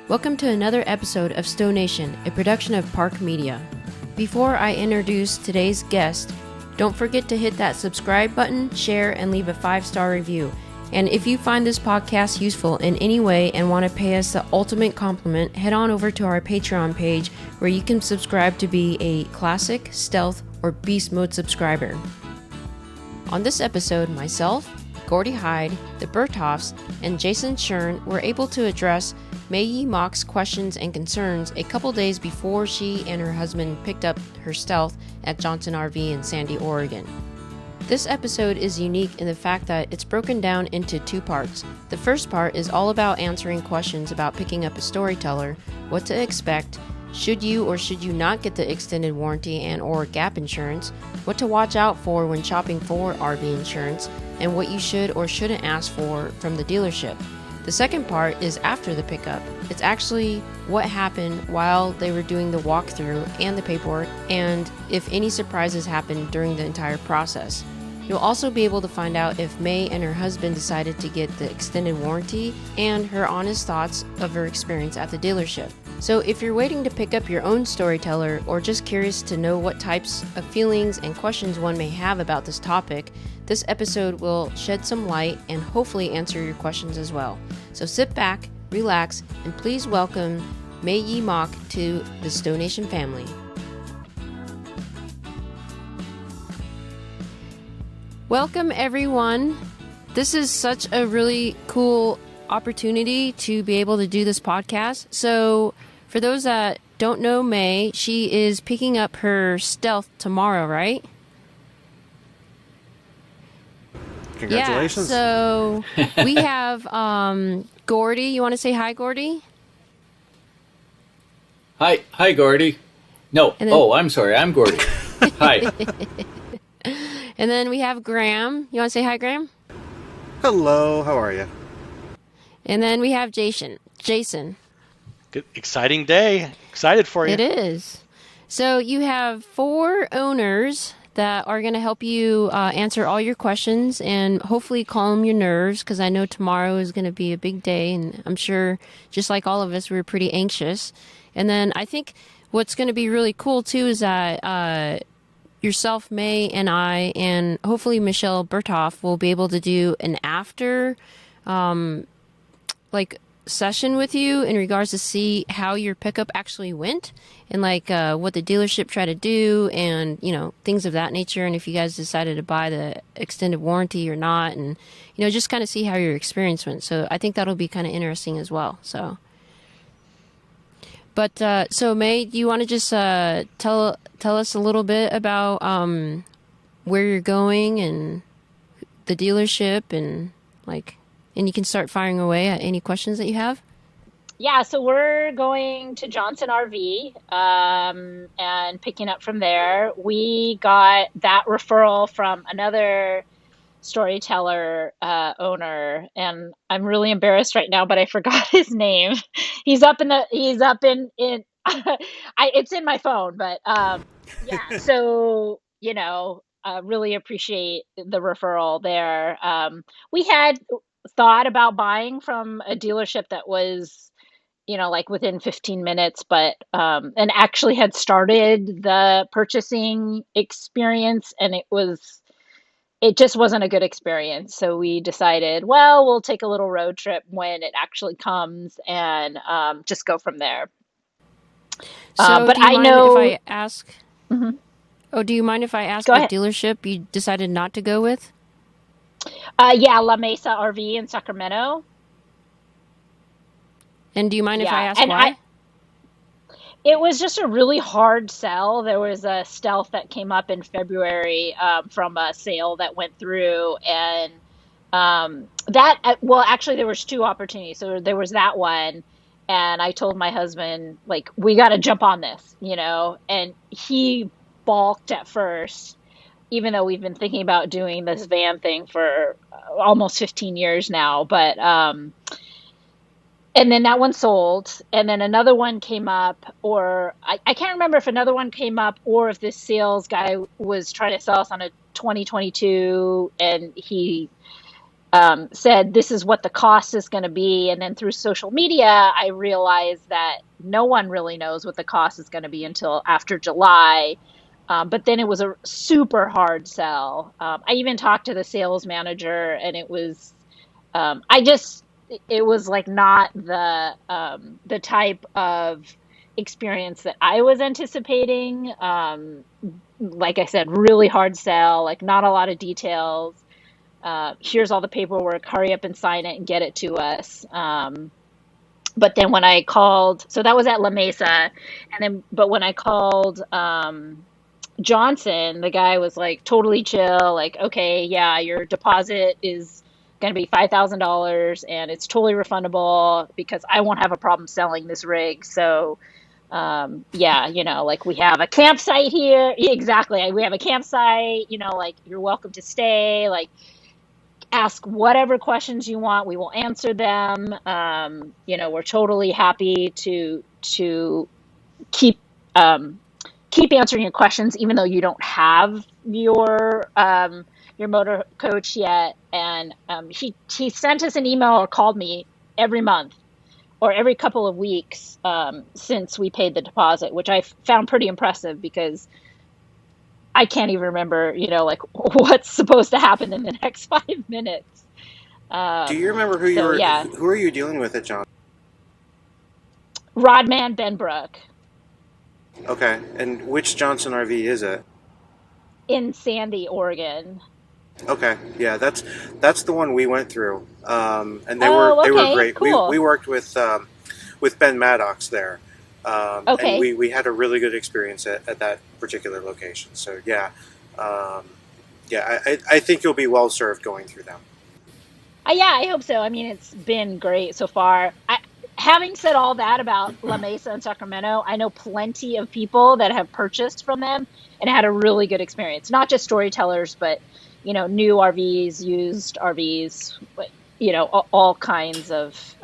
Welcome to another episode of STO Nation, a production of Park Media. Before I introduce today's guest, don't forget to hit that subscribe button, share, and leave a 5-star review. And if you find this podcast useful in any way and want to pay us the ultimate compliment, head on over to our Patreon page where you can subscribe to be a classic, stealth, or beast mode subscriber. On this episode, myself, Gordy Hyde, the Berthoffs, and Jason Shern were able to address Mei Yi Mok's questions and concerns a couple days before she and her husband picked up her stealth at Johnson RV in Sandy, Oregon. This episode is unique in the fact that it's broken down into 2 parts. The first part is all about answering questions about picking up a storyteller, what to expect, should you or should you not get the extended warranty and or gap insurance, what to watch out for when shopping for RV insurance, and what you should or shouldn't ask for from the dealership. The second part is after the pickup. It's actually what happened while they were doing the walkthrough and the paperwork, and if any surprises happened during the entire process. You'll also be able to find out if Mei and her husband decided to get the extended warranty and her honest thoughts of her experience at the dealership. So if you're waiting to pick up your own storyteller or just curious to know what types of feelings and questions one may have about this topic, this episode will shed some light and hopefully answer your questions as well. So sit back, relax, and please welcome Mei Yi Mok to the STO Nation family. Welcome everyone. This is such a really cool opportunity to be able to do this podcast. So for those that don't know Mei, she is picking up her stealth tomorrow, right? Congratulations. Yeah, so we have Gordy. You want to say hi, Gordy? Hi, Gordy. No, then, I'm sorry, I'm Gordy. Hi. And then we have Graham. You want to say hi, Graham? Hello, how are you? And then we have Jason. Good, exciting day. Excited for you. It is. So you have 4 owners that are going to help you answer all your questions and hopefully calm your nerves, because I know tomorrow is going to be a big day, and I'm sure just like all of us, we're pretty anxious. And then I think what's going to be really cool too is that yourself, Mei, and I, and hopefully Michelle Berthoff will be able to do an after session with you in regards to see how your pickup actually went and what the dealership tried to do and things of that nature, and if you guys decided to buy the extended warranty or not, and just kind of see how your experience went. So I think that'll be kind of interesting as well. So Mei, do you want to just tell us a little bit about where you're going and the dealership and and you can start firing away at any questions that you have? Yeah, so we're going to Johnson RV and picking up from there. We got that referral from another storyteller owner, and I'm really embarrassed right now, but I forgot his name. He's up in it's in my phone, but yeah. So really appreciate the referral there. We had thought about buying from a dealership that was within 15 minutes, but and actually had started the purchasing experience, and it just wasn't a good experience. So we decided, well, we'll take a little road trip when it actually comes and just go from there. So but do you I mind know if I ask? Mhm. Oh, do you mind if I ask Go what ahead. dealership you decided not to go with? Yeah, La Mesa RV in Sacramento. And do you mind if I Yeah, ask and why? it was just a really hard sell. There was a stealth that came up in February from a sale that went through, and actually there was 2 opportunities. So there was that one, and I told my husband, we got to jump on this, and he balked at first, even though we've been thinking about doing this van thing for almost 15 years now. But and then that one sold, and then another one came up, or I can't remember if another one came up or if this sales guy was trying to sell us on a 2022, and he said this is what the cost is going to be, and then through social media I realized that no one really knows what the cost is going to be until after July. But then it was a super hard sell. I even talked to the sales manager, and it was it was like not the type of experience that I was anticipating. Like I said, really hard sell, like not a lot of details. Here's all the paperwork, hurry up and sign it and get it to us. But then when I called, so that was at La Mesa, but when I called Johnson, the guy was like totally chill, like, okay, yeah, your deposit is going to be $5,000 and it's totally refundable because I won't have a problem selling this rig. So, yeah, like we have a campsite here. Yeah, exactly. We have a campsite, like you're welcome to stay, like ask whatever questions you want. We will answer them. We're totally happy to keep, keep answering your questions, even though you don't have your motor coach yet. And he sent us an email or called me every month or every couple of weeks since we paid the deposit, which I found pretty impressive because I can't even remember, like what's supposed to happen in the next 5 minutes. Do you remember who are you dealing with at John? Rodman Benbrook Okay, and which Johnson RV is it? in Sandy, Oregon. Okay, yeah, that's the one we went through, and they Oh, were okay, great. cool. We worked with Ben Maddox there, Okay. and we had a really good experience at that particular location. So yeah, I think you'll be well served going through them. Yeah, I hope so. I mean, it's been great so far. Having said all that about La Mesa and Sacramento, I know plenty of people that have purchased from them and had a really good experience. Not just storytellers, but new RVs, used RVs, but all kinds of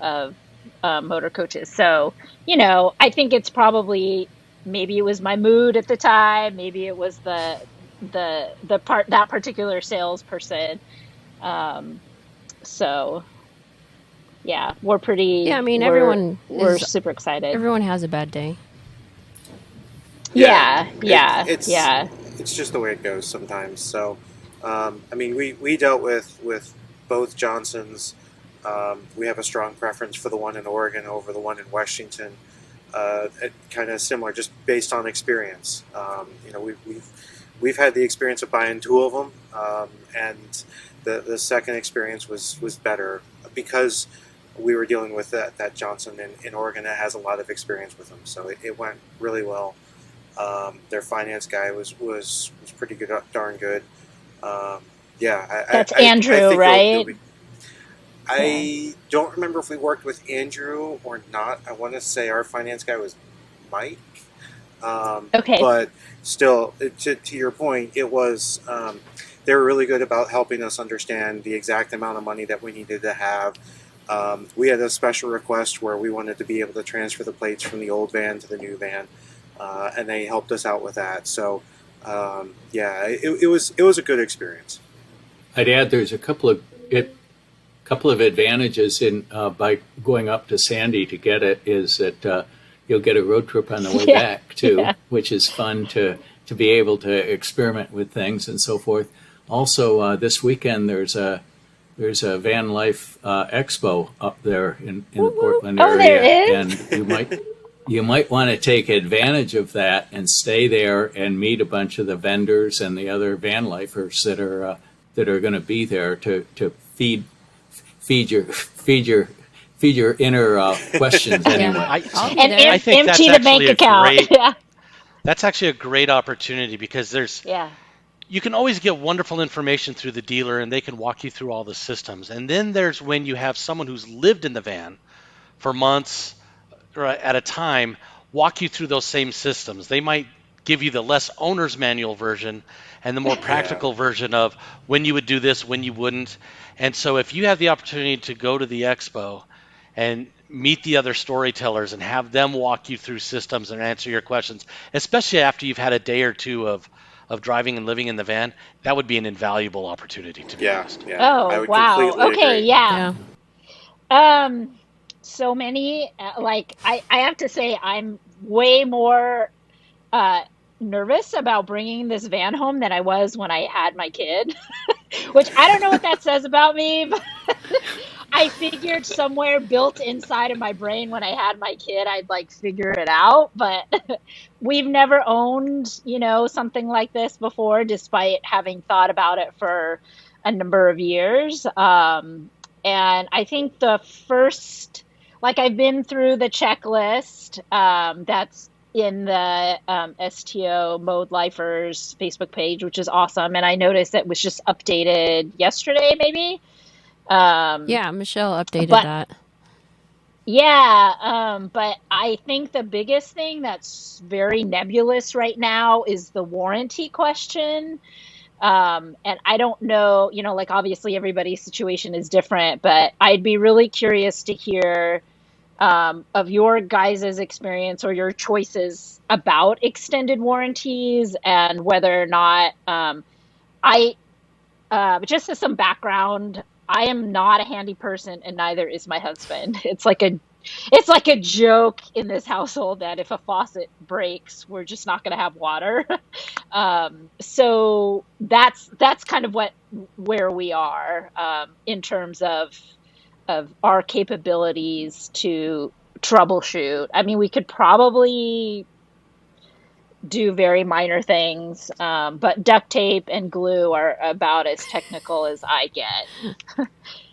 motor coaches. So I think it's probably, maybe it was my mood at the time, maybe it was that particular salesperson. So yeah, Yeah, I mean, we're super excited. everyone has a bad day. Yeah. It's just the way it goes sometimes. So, I mean, we dealt with both Johnsons. We have a strong preference for the one in Oregon over the one in Washington. Kind of similar, just based on experience. We've had the experience of buying two of them, and the second experience was better because we were dealing with that Johnson in Oregon that has a lot of experience with them. So it went really well. Their finance guy was pretty good, darn good. That's Andrew, I think right? I don't remember if we worked with Andrew or not. I want to say our finance guy was Mike. Okay. But still, to your point, it was they were really good about helping us understand the exact amount of money that we needed to have. We had a special request where we wanted to be able to transfer the plates from the old van to the new van, and they helped us out with that. So, it was a good experience. I'd add there's a couple of advantages in by going up to Sandy to get it is that you'll get a road trip on the way back too, which is fun to be able to experiment with things and so forth. Also, this weekend there's a van life expo up there in the Portland area, there is? and you might want to take advantage of that and stay there and meet a bunch of the vendors and the other van lifers that are going to be there to feed your inner questions anyway. I think empty that's the bank actually a account. great. That's actually a great opportunity because you can always get wonderful information through the dealer and they can walk you through all the systems. And then there's when you have someone who's lived in the van for months or at a time walk you through those same systems. They might give you the less owner's manual version and the more practical version of when you would do this, when you wouldn't. And so if you have the opportunity to go to the expo and meet the other storytellers and have them walk you through systems and answer your questions, especially after you've had a day or two of of driving and living in the van, that would be an invaluable opportunity, to be honest. Yeah, I Oh, would wow. completely Okay, agree. yeah. Yeah. So many, like I have to say I'm way more uh nervous about bringing this van home than I was when I had my kid, which I don't know what that says about me, but I figured somewhere built inside of my brain when I had my kid, I'd like figure it out. But we've never owned, something like this before, despite having thought about it for a number of years. And I think the first, like I've been through the checklist that's in the STO Mode Lifers Facebook page, which is awesome. And I noticed it was just updated yesterday, maybe. Yeah, Michelle updated But that. yeah, but I think the biggest thing that's very nebulous right now is the warranty question. And I don't know, like obviously everybody's situation is different, but I'd be really curious to hear of your guys' experience or your choices about extended warranties and whether or not I just as some background, I am not a handy person and neither is my husband. It's like a joke in this household that if a faucet breaks, we're just not going to have water. So that's kind of where we are in terms of our capabilities to troubleshoot. I mean, we could probably do very minor things, but duct tape and glue are about as technical as I get.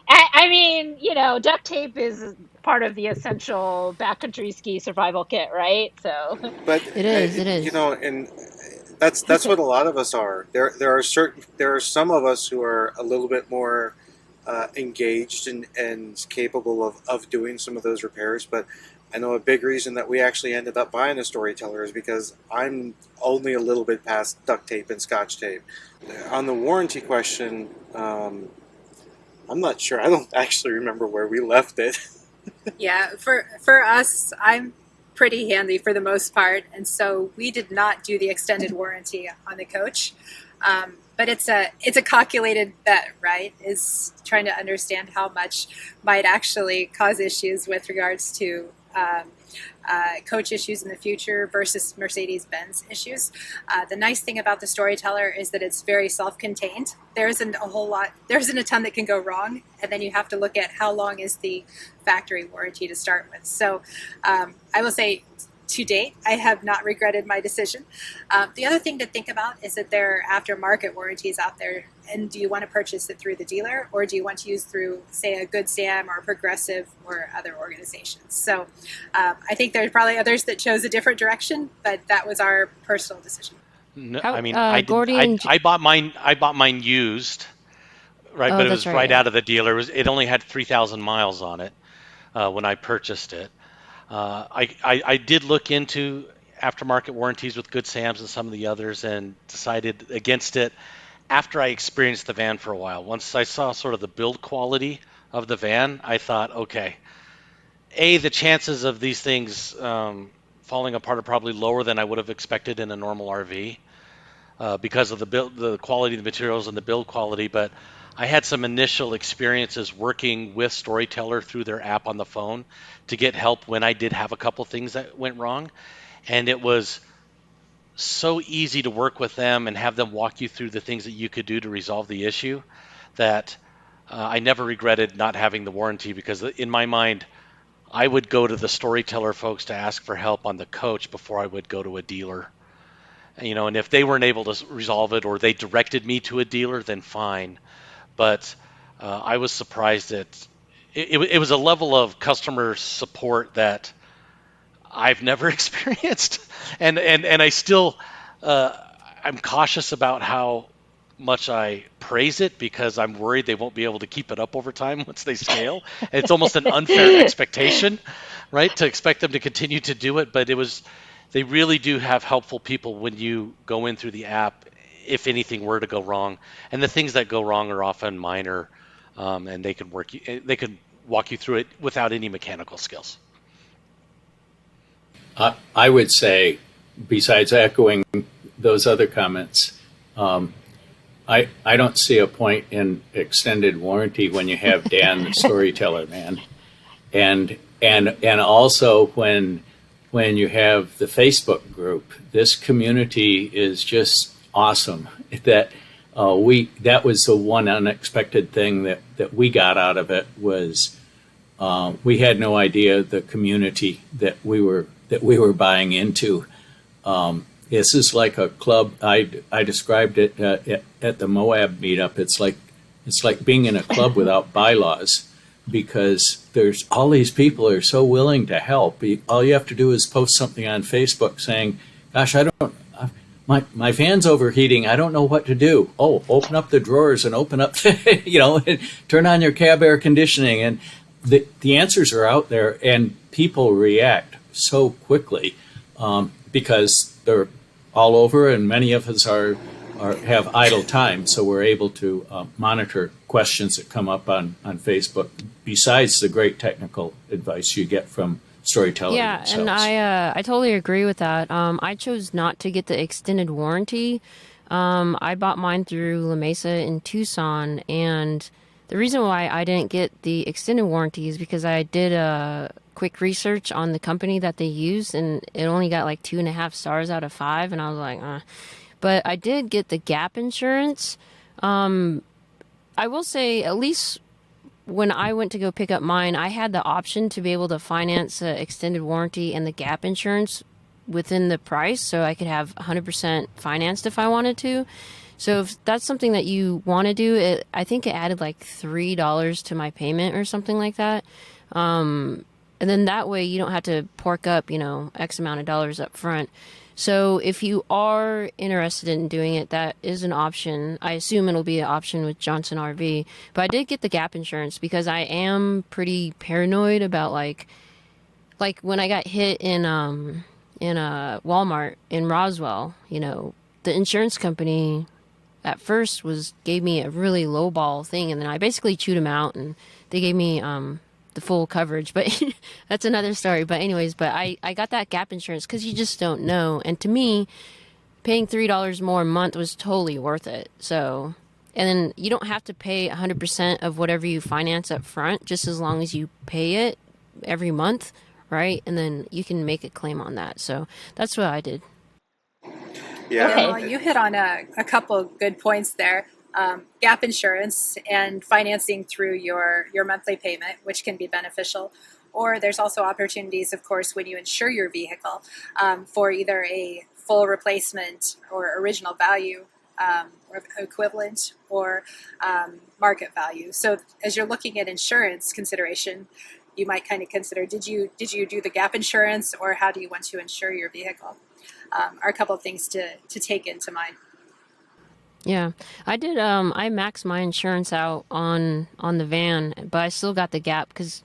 I mean, duct tape is part of the essential backcountry ski survival kit, right? So, But It is. It is. and that's what a lot of us are. There are some of us who are a little bit more engaged and capable of doing some of those repairs. But I know a big reason that we actually ended up buying a Storyteller is because I'm only a little bit past duct tape and scotch tape. On the warranty question, I'm not sure. I don't actually remember where we left it. Yeah, for us, I'm pretty handy for the most part, and so we did not do the extended warranty on the coach. But it's a calculated bet, right? Is trying to understand how much might actually cause issues with regards to coach issues in the future versus Mercedes-Benz issues. The nice thing about the Storyteller is that it's very self-contained. There isn't a ton that can go wrong, and then you have to look at how long is the factory warranty to start with. So I will say, to date, I have not regretted my decision. The other thing to think about is that there are aftermarket warranties out there, and do you want to purchase it through the dealer, or do you want to use through, say, a Good Sam or Progressive or other organizations? So I think there's probably others that chose a different direction, but that was our personal decision. No, How, I mean, Gordy I bought mine used, right? Oh, But it that's was right, right yeah. out of the dealer. It only had 3,000 miles on it when I purchased it. I did look into aftermarket warranties with Good Sam's and some of the others and decided against it after I experienced the van for a while. Once I saw sort of the build quality of the van, I thought, okay, the chances of these things falling apart are probably lower than I would have expected in a normal RV because of the quality of the materials and the build quality. But I had some initial experiences working with Storyteller through their app on the phone to get help when I did have a couple things that went wrong. And it was so easy to work with them and have them walk you through the things that you could do to resolve the issue that I never regretted not having the warranty, because in my mind, I would go to the Storyteller folks to ask for help on the coach before I would go to a dealer. And if they weren't able to resolve it or they directed me to a dealer, then fine. But I was surprised that it was a level of customer support that I've never experienced, and I still I'm cautious about how much I praise it, because I'm worried they won't be able to keep it up over time once they scale. And it's almost an unfair expectation, right, to expect them to continue to do it. But they really do have helpful people when you go in through the app if anything were to go wrong. And the things that go wrong are often minor, and they can walk you through it without any mechanical skills. I would say, besides echoing those other comments, I don't see a point in extended warranty when you have Dan the storyteller man, and also when you have the Facebook group. This community is just awesome. That was the one unexpected thing that we got out of it was we had no idea the community that we were buying into. This is like a club. I described it at the Moab meetup. It's like being in a club without bylaws, because there's all these people are so willing to help. All you have to do is post something on Facebook saying, "Gosh, my fan's overheating. I don't know what to do." Oh, open up the drawers and open up, and turn on your cab air conditioning, and the answers are out there, and people react so quickly because they're all over, and many of us have idle time, so we're able to monitor questions that come up on Facebook, besides the great technical advice you get from storytellers. Yeah, themselves. and I totally agree with that. I chose not to get the extended warranty. I bought mine through La Mesa in Tucson, and the reason why I didn't get the extended warranty is because I did a quick research on the company that they use, and it only got like 2.5 stars out of 5, and I was like, But I did get the gap insurance. I will say, at least when I went to go pick up mine, I had the option to be able to finance the extended warranty and the gap insurance within the price, so I could have 100% financed if I wanted to. So if that's something that you want to do, I think it added like $3 to my payment or something like that. And then that way you don't have to pork up, X amount of dollars up front. So if you are interested in doing it, that is an option. I assume it'll be an option with Johnson RV. But I did get the gap insurance because I am pretty paranoid about like when I got hit in a Walmart in Roswell, the insurance company at first gave me a really lowball thing, and then I basically chewed them out, and they gave me the full coverage, but that's another story. But anyways, I got that gap insurance because you just don't know. And to me, paying $3 more a month was totally worth it. So, and then you don't have to pay 100% of whatever you finance up front, just as long as you pay it every month, right? And then you can make a claim on that. So that's what I did. Yeah. Okay. Well, you hit on a couple of good points there. Gap insurance and financing through your monthly payment, which can be beneficial. Or there's also opportunities, of course, when you insure your vehicle for either a full replacement or original value or equivalent or market value. So as you're looking at insurance consideration, you might kind of consider, did you do the gap insurance, or how do you want to insure your vehicle? Are a couple of things to take into mind. Yeah, I did. I maxed my insurance out on the van, but I still got the gap because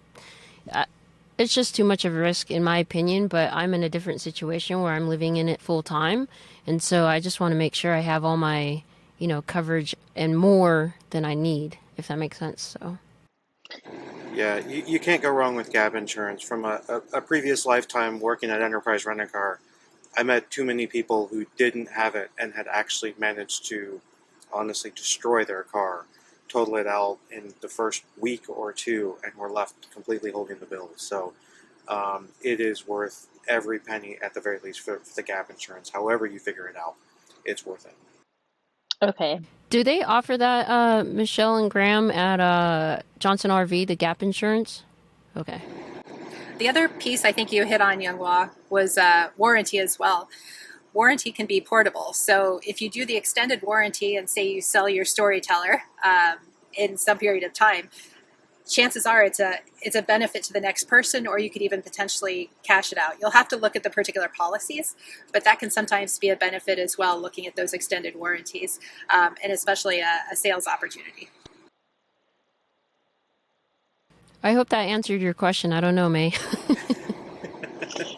it's just too much of a risk, in my opinion. But I'm in a different situation where I'm living in it full time, and so I just want to make sure I have all my, coverage and more than I need, if that makes sense. So. Yeah, you can't go wrong with gap insurance. From a previous lifetime working at Enterprise Rent-A-Car, I met too many people who didn't have it and had actually managed to honestly destroy their car, total it out in the first week or two, and were left completely holding the bill. So it is worth every penny at the very least for the gap insurance. However you figure it out, it's worth it. Okay. Do they offer that, Michelle and Graham, at Johnson RV, the gap insurance? Okay. The other piece I think you hit on, Younghwa, was warranty as well. Warranty can be portable. So if you do the extended warranty and say you sell your Storyteller in some period of time, chances are it's a benefit to the next person, or you could even potentially cash it out. You'll have to look at the particular policies, but that can sometimes be a benefit as well, looking at those extended warranties, and especially a sales opportunity. I hope that answered your question. I don't know, May.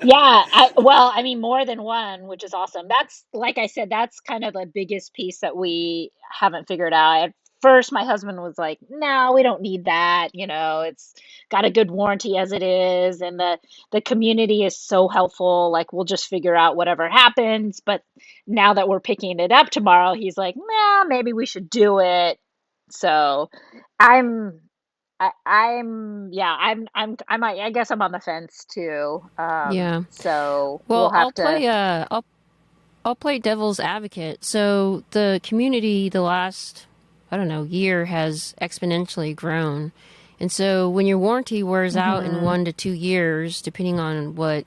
Yeah, more than one, which is awesome. That's, like I said, that's kind of the biggest piece that we haven't figured out. first my husband was like, no, we don't need that. It's got a good warranty as it is. And the community is so helpful. Like, we'll just figure out whatever happens. But now that we're picking it up tomorrow, he's like, nah, maybe we should do it. So I'm, I guess I'm on the fence too. Yeah. So we'll Well, have to. I'll play devil's advocate. So the community the last, I don't know, year has exponentially grown. And so when your warranty wears out in 1 to 2 years, depending on what,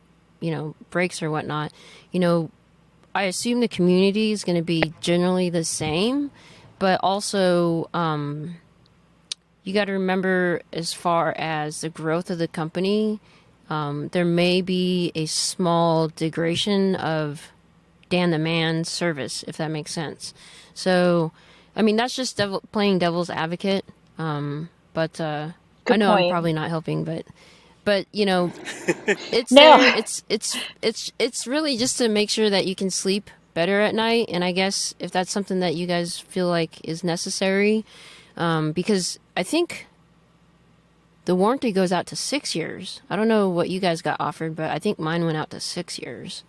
breaks or whatnot, I assume the community is going to be generally the same, but also you got to remember, as far as the growth of the company, there may be a small degradation of Dan the Man's service, if that makes sense. So, I mean, that's just playing devil's advocate. But I know point. I'm probably not helping, but it's No. there. It's really just to make sure that you can sleep better at night. And I guess if that's something that you guys feel like is necessary, because I think the warranty goes out to 6 years. I don't know what you guys got offered, but I think mine went out to 6 years.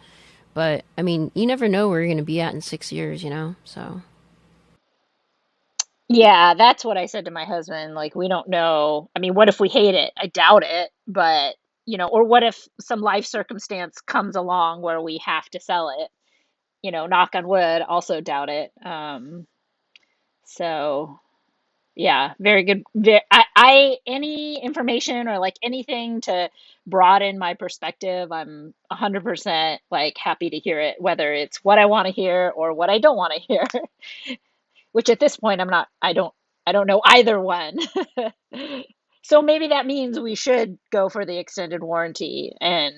But, I mean, you never know where you're going to be at in 6 years, so. Yeah, that's what I said to my husband. Like, we don't know. I mean, what if we hate it? I doubt it. But, or what if some life circumstance comes along where we have to sell it? Knock on wood, also doubt it. So yeah, very good. Any information or like anything to broaden my perspective, I'm 100% like happy to hear it, whether it's what I want to hear or what I don't want to hear. Which at this point I don't know either one. So maybe that means we should go for the extended warranty. And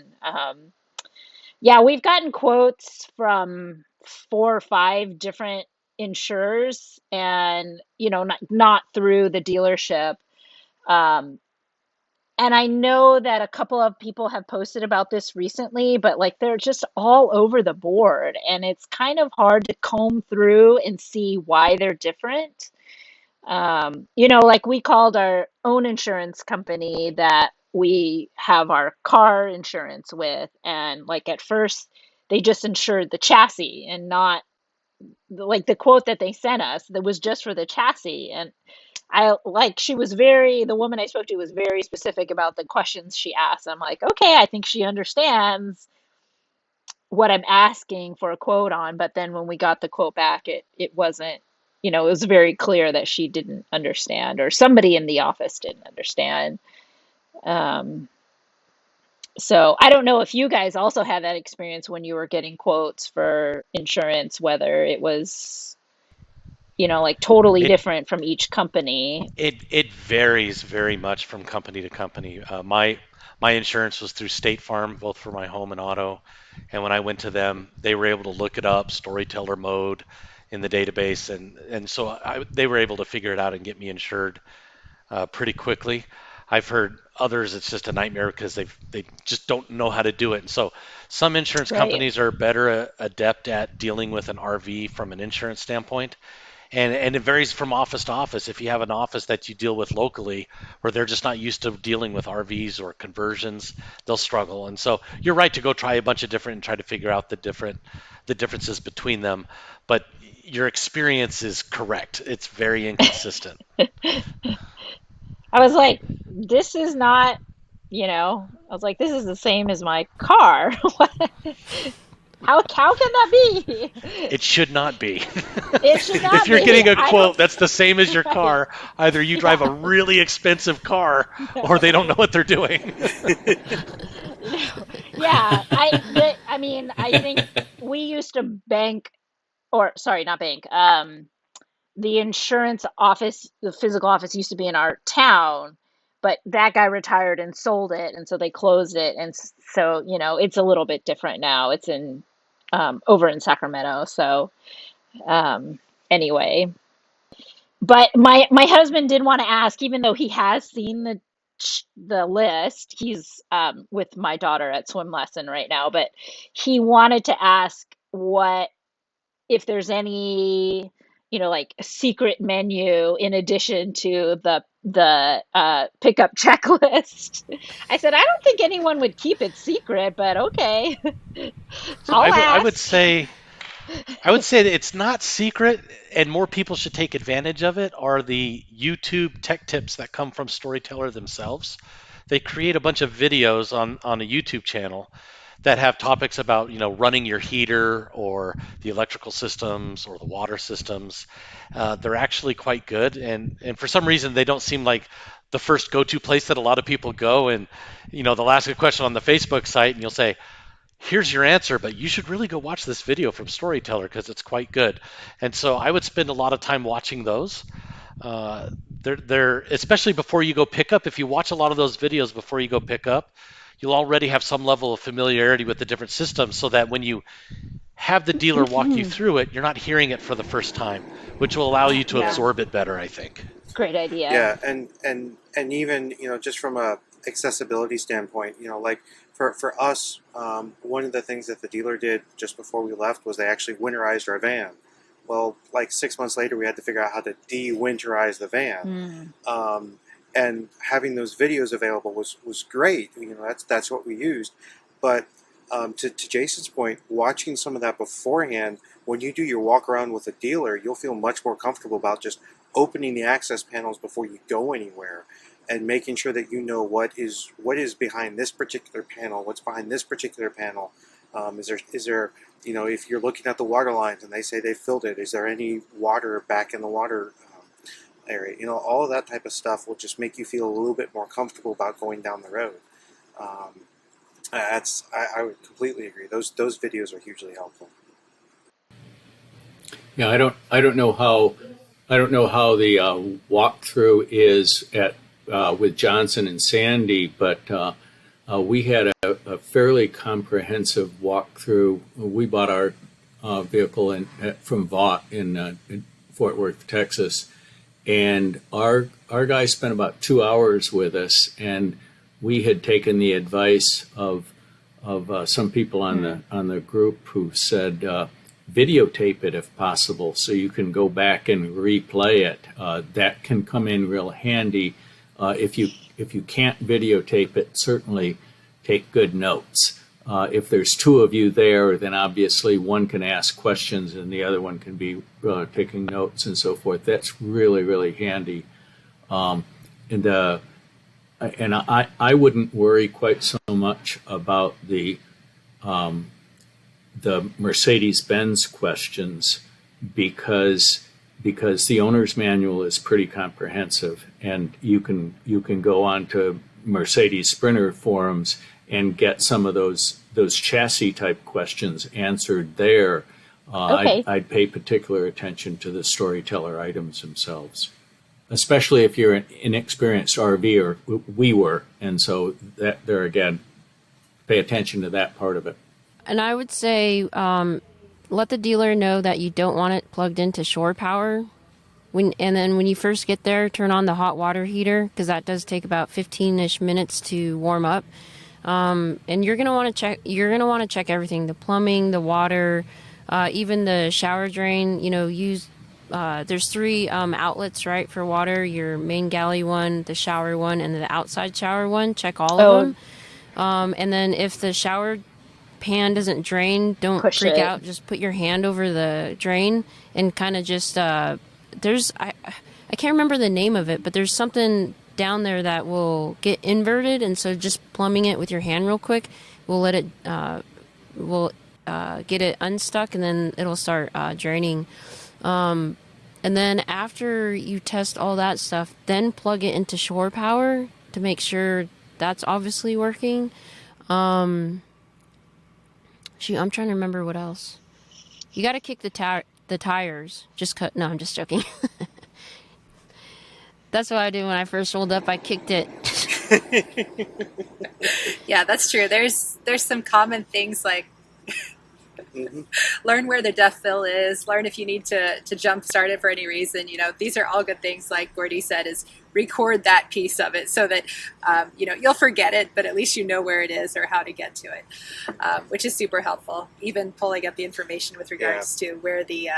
yeah, we've gotten quotes from 4 or 5 different insurers, and not through the dealership. Um, and I know that a couple of people have posted about this recently, but like they're just all over the board, and it's kind of hard to comb through and see why they're different. Like we called our own insurance company that we have our car insurance with, and like at first they just insured the chassis and not like the quote that they sent us that was just for the chassis. And the woman I spoke to was very specific about the questions she asked. I'm like, okay, I think she understands what I'm asking for a quote on. But then when we got the quote back, it wasn't, it was very clear that she didn't understand, or somebody in the office didn't understand. So I don't know if you guys also had that experience when you were getting quotes for insurance, whether it was, like totally It different from each company. it varies very much from company to company. My insurance was through State Farm, both for my home and auto. And when I went to them, they were able to look it up, Storyteller mode in the database, and so they were able to figure it out and get me insured pretty quickly. I've heard others it's just a nightmare because they just don't know how to do it. And so some insurance Right. companies are better adept at dealing with an RV from an insurance standpoint. And it varies from office to office. If you have an office that you deal with locally where they're just not used to dealing with RVs or conversions, they'll struggle. And so you're right to go try a bunch of different and try to figure out the differences between them. But your experience is correct. It's very inconsistent. I was like, this is not, I was like, this is the same as my car. How can that be? It should not be. It should not If you're be. getting a I quote don't, that's the same as your right. car, either you drive a Yeah. really expensive car or they don't know what they're doing. Yeah. I mean, I think we used to bank, or sorry, not bank. The insurance office, the physical office used to be in our town, but that guy retired and sold it, and so they closed it. And so, it's a little bit different now. It's in over in Sacramento. So, anyway, but my husband did want to ask, even though he has seen the list. He's with my daughter at swim lesson right now, but he wanted to ask what if there's any like a secret menu in addition to the pickup checklist. I said, I don't think anyone would keep it secret, but okay. So I'll I ask. would say that it's not secret, and more people should take advantage of it. Are the YouTube tech tips that come from Storyteller themselves? They create a bunch of videos on a YouTube channel that have topics about running your heater or the electrical systems or the water systems. They're actually quite good, and for some reason they don't seem like the first go-to place that a lot of people go. And they'll ask a question on the Facebook site, and you'll say, here's your answer, but you should really go watch this video from Storyteller because it's quite good. And so I would spend a lot of time watching those. They're especially before you go pick up. If you watch a lot of those videos before you go pick up, you'll already have some level of familiarity with the different systems, so that when you have the dealer walk you through it, you're not hearing it for the first time, which will allow you to Yeah. absorb it better, I think. Great idea. Yeah, and even just from a accessibility standpoint, like for us, one of the things that the dealer did just before we left was they actually winterized our van. Well, like 6 months later, we had to figure out how to de-winterize the van. And having those videos available was great. That's what we used. But to Jason's point, watching some of that beforehand, when you do your walk around with a dealer, you'll feel much more comfortable about just opening the access panels before you go anywhere, and making sure that you know what is behind this particular panel, what's behind this particular panel. Is there if you're looking at the water lines and they say they filled it, is there any water back in the water area? All of that type of stuff will just make you feel a little bit more comfortable about going down the road. I would completely agree. Those videos are hugely helpful. Yeah, I don't know how the walkthrough is at with Johnson and Sandy, but we had a fairly comprehensive walkthrough. We bought our vehicle from Vaught in Fort Worth, Texas, and our guy spent about 2 hours with us, and we had taken the advice of some people on the group who said videotape it if possible, so you can go back and replay it. That can come in real handy. If you can't videotape it, certainly take good notes. If there's two of you there, then obviously one can ask questions and the other one can be taking notes and so forth. That's really, really handy. And I wouldn't worry quite so much about the Mercedes-Benz questions because the owner's manual is pretty comprehensive, and you can go on to Mercedes Sprinter forums and get some of those chassis type questions answered there. Okay. I'd pay particular attention to the Storyteller items themselves, especially if you're an inexperienced RVer. We were, and so that there again, pay attention to that part of it. And I would say let the dealer know that you don't want it plugged into shore power. And then when you first get there, turn on the hot water heater, because that does take about 15-ish minutes to warm up. And you're gonna want to check everything: the plumbing, the water, even the shower drain. Use there's 3 outlets, right, for water: your main galley one, the shower one, and the outside shower one. Check all of them. And then if the shower pan doesn't drain, don't freak out. Just put your hand over the drain and kind of just there's I can't remember the name of it, but there's something down there that will get inverted, and so just plumbing it with your hand real quick will let it get it unstuck, and then it'll start draining. And then after you test all that stuff, then plug it into shore power to make sure that's obviously working. Shoot, I'm trying to remember what else. You got to kick the tires. No, I'm just joking. That's what I did when I first rolled up. I kicked it. Yeah, that's true. There's some common things like learn where the depth fill is, learn if you need to jump start it for any reason. These are all good things, like Gordy said, is record that piece of it so that you'll forget it, but at least you know where it is or how to get to it, which is super helpful. Even pulling up the information with regards to where the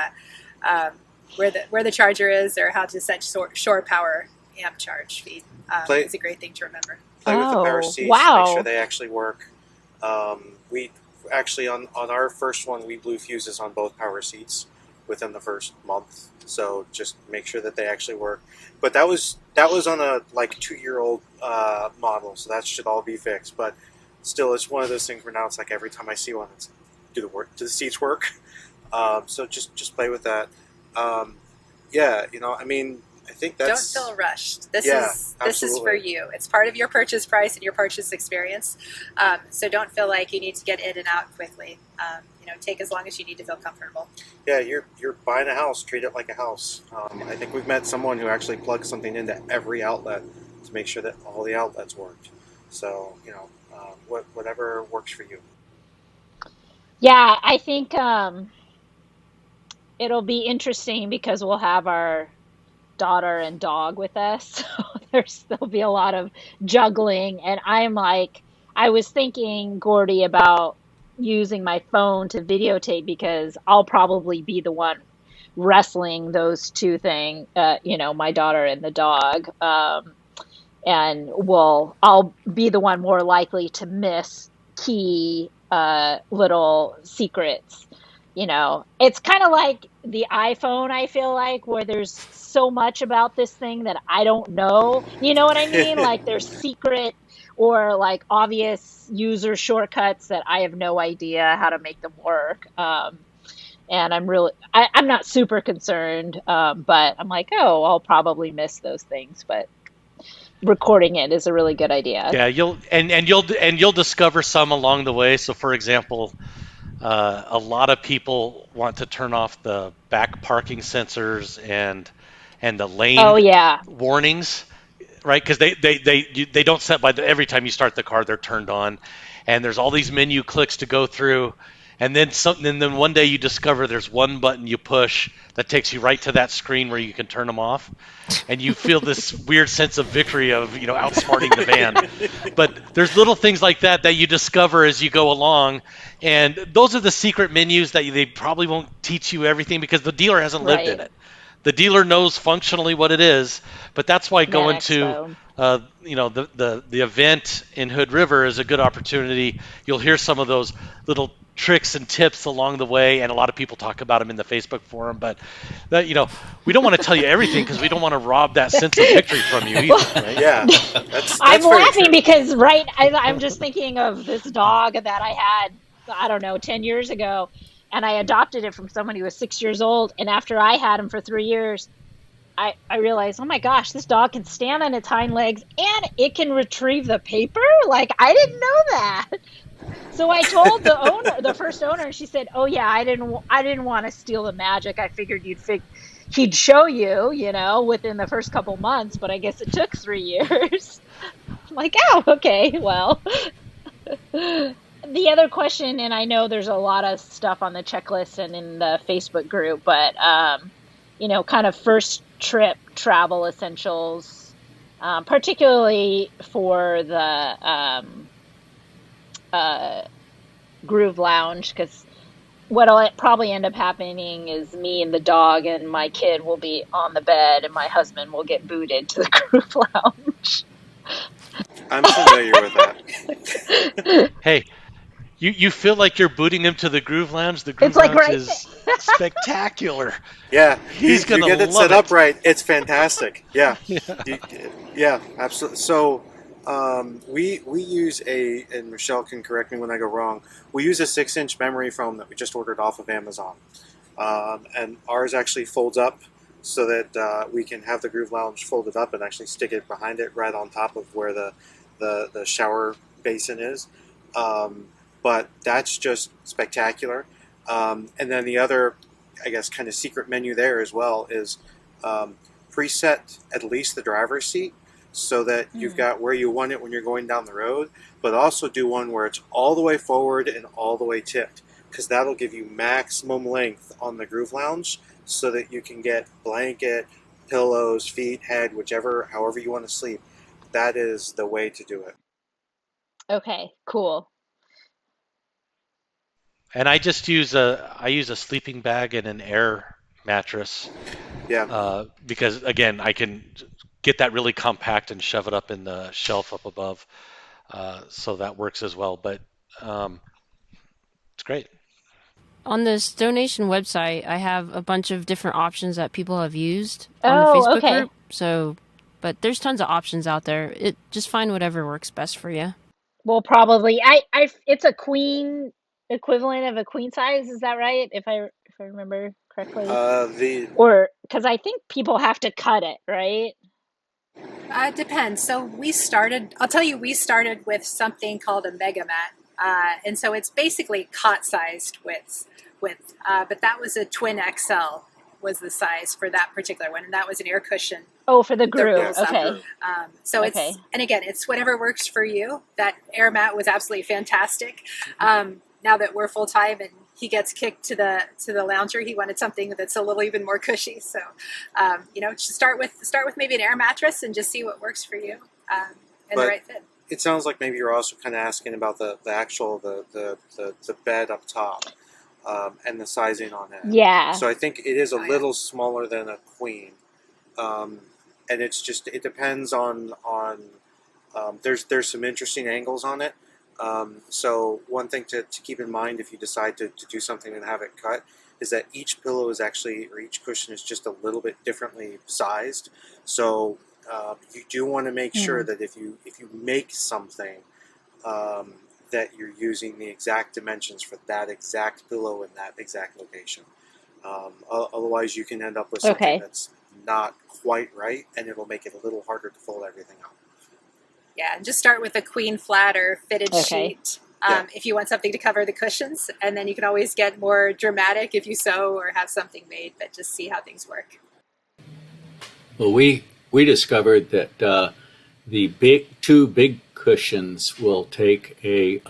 where the charger is, or how to set shore power amp charge feed. It's a great thing to remember. Play with the power seats, wow. make sure they actually work. We actually, on our first one, we blew fuses on both power seats within the first month. So just make sure that they actually work. But that was on a 2-year-old model, so that should all be fixed. But still, it's one of those things where now it's like every time I see one, it's do the seats work? So just play with that. Yeah, I mean, I think that's... Don't feel rushed. This is for you. It's part of your purchase price and your purchase experience. So don't feel like you need to get in and out quickly. Take as long as you need to feel comfortable. Yeah, you're buying a house. Treat it like a house. I think we've met someone who actually plugged something into every outlet to make sure that all the outlets worked. So whatever works for you. Yeah, I think it'll be interesting because we'll have our daughter and dog with us. So there'll be a lot of juggling. And I was thinking, Gordy, about using my phone to videotape because I'll probably be the one wrestling those two things, my daughter and the dog. And I'll be the one more likely to miss key little secrets. It's kind of like the iPhone, I feel like, where there's so much about this thing that I don't know. You know what I mean? Like there's secret or like obvious user shortcuts that I have no idea how to make them work. And I'm not super concerned, but I'm like, I'll probably miss those things. But recording it is a really good idea. Yeah, you'll discover some along the way. So, for example, a lot of people want to turn off the back parking sensors and the lane warnings, right? Because they don't set every time you start the car, they're turned on, and there's all these menu clicks to go through. And then one day you discover there's one button you push that takes you right to that screen where you can turn them off, and you feel this weird sense of victory of outsmarting the van. But there's little things like that you discover as you go along, and those are the secret menus that they probably won't teach you everything because the dealer hasn't lived in it. The dealer knows functionally what it is, but that's why going to the event in Hood River is a good opportunity. You'll hear some of those little tricks and tips along the way, and a lot of people talk about them in the Facebook forum. But we don't want to tell you everything because we don't want to rob that sense of victory from you either. Right? Yeah, that's I'm laughing because I'm just thinking of this dog that I had, I don't know, 10 years ago, and I adopted it from someone who was 6 years old. And after I had him for 3 years, I realized, oh my gosh, this dog can stand on its hind legs and it can retrieve the paper. Like, I didn't know that. So I told the first owner, and she said, "Oh yeah, I didn't want to steal the magic. I figured he'd show you, within the first couple months, but I guess it took 3 years." I'm like, "Oh, okay, well." The other question, and I know there's a lot of stuff on the checklist and in the Facebook group, but kind of first trip travel essentials, particularly for the Groove Lounge, because what'll probably end up happening is me and the dog and my kid will be on the bed and my husband will get booted to the Groove Lounge. I'm familiar with that. Hey, you feel like you're booting him to the Groove Lounge? The Groove Lounge is spectacular. Yeah, he's gonna get it love set up right. It's fantastic. Yeah, yeah, absolutely. So we use and Michelle can correct me when I go wrong. We use a 6-inch memory foam that we just ordered off of Amazon, and ours actually folds up so that we can have the Groove Lounge folded up and actually stick it behind it right on top of where the shower basin is. But that's just spectacular. And then the other, I guess, kind of secret menu there as well is preset at least the driver's seat so that you've got where you want it when you're going down the road, but also do one where it's all the way forward and all the way tipped, because that'll give you maximum length on the Groove Lounge so that you can get blanket, pillows, feet, head, however you want to sleep. That is the way to do it. Okay, cool. And I just use a sleeping bag and an air mattress. Yeah. Because again, I can get that really compact and shove it up in the shelf up above. So that works as well. But it's great. On the Stonation website, I have a bunch of different options that people have used on the Oh, Facebook okay. group. So, but there's tons of options out there. Just find whatever works best for you. Well, probably it's a queen equivalent of a queen size. Is that right? If I remember correctly, The or because I think people have to cut it, right? It depends. So I'll tell you, we started with something called a mega mat. And so it's basically cot-sized width. But that was a twin XL was the size for that particular one. And that was an air cushion Oh, for the that group. rolls up. Okay. So Okay. and again, it's whatever works for you. That air mat was absolutely fantastic. Now that we're full-time and he gets kicked to the lounger, he wanted something that's a little even more cushy. So, just start with maybe an air mattress and just see what works for you and the right fit. It sounds like maybe you're also kind of asking about the actual the bed up top and the sizing on it. Yeah. So I think it is a little smaller than a queen, and it depends on there's some interesting angles on it. So one thing to keep in mind if you decide to do something and have it cut is that each pillow is actually, or each cushion is just a little bit differently sized. So you do want to make sure that if you make something that you're using the exact dimensions for that exact pillow in that exact location. Otherwise you can end up with something that's not quite right, and it'll make it a little harder to fold everything out. Yeah, and just start with a queen flat or fitted sheet if you want something to cover the cushions, and then you can always get more dramatic if you sew or have something made, but just see how things work. Well, we discovered that the two big cushions will take a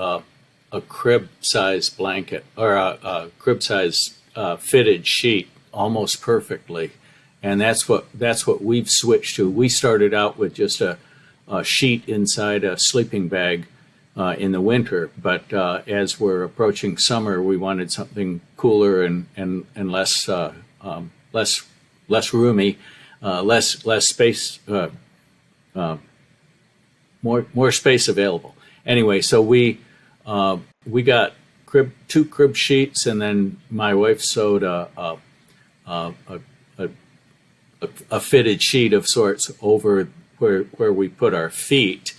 crib size blanket or a crib size fitted sheet almost perfectly, and that's what we've switched to. We started out with just a sheet inside a sleeping bag in the winter, but as we're approaching summer, we wanted something cooler and less roomy, less space, more space available. Anyway, so we got two crib sheets, and then my wife sewed a fitted sheet of sorts over where we put our feet,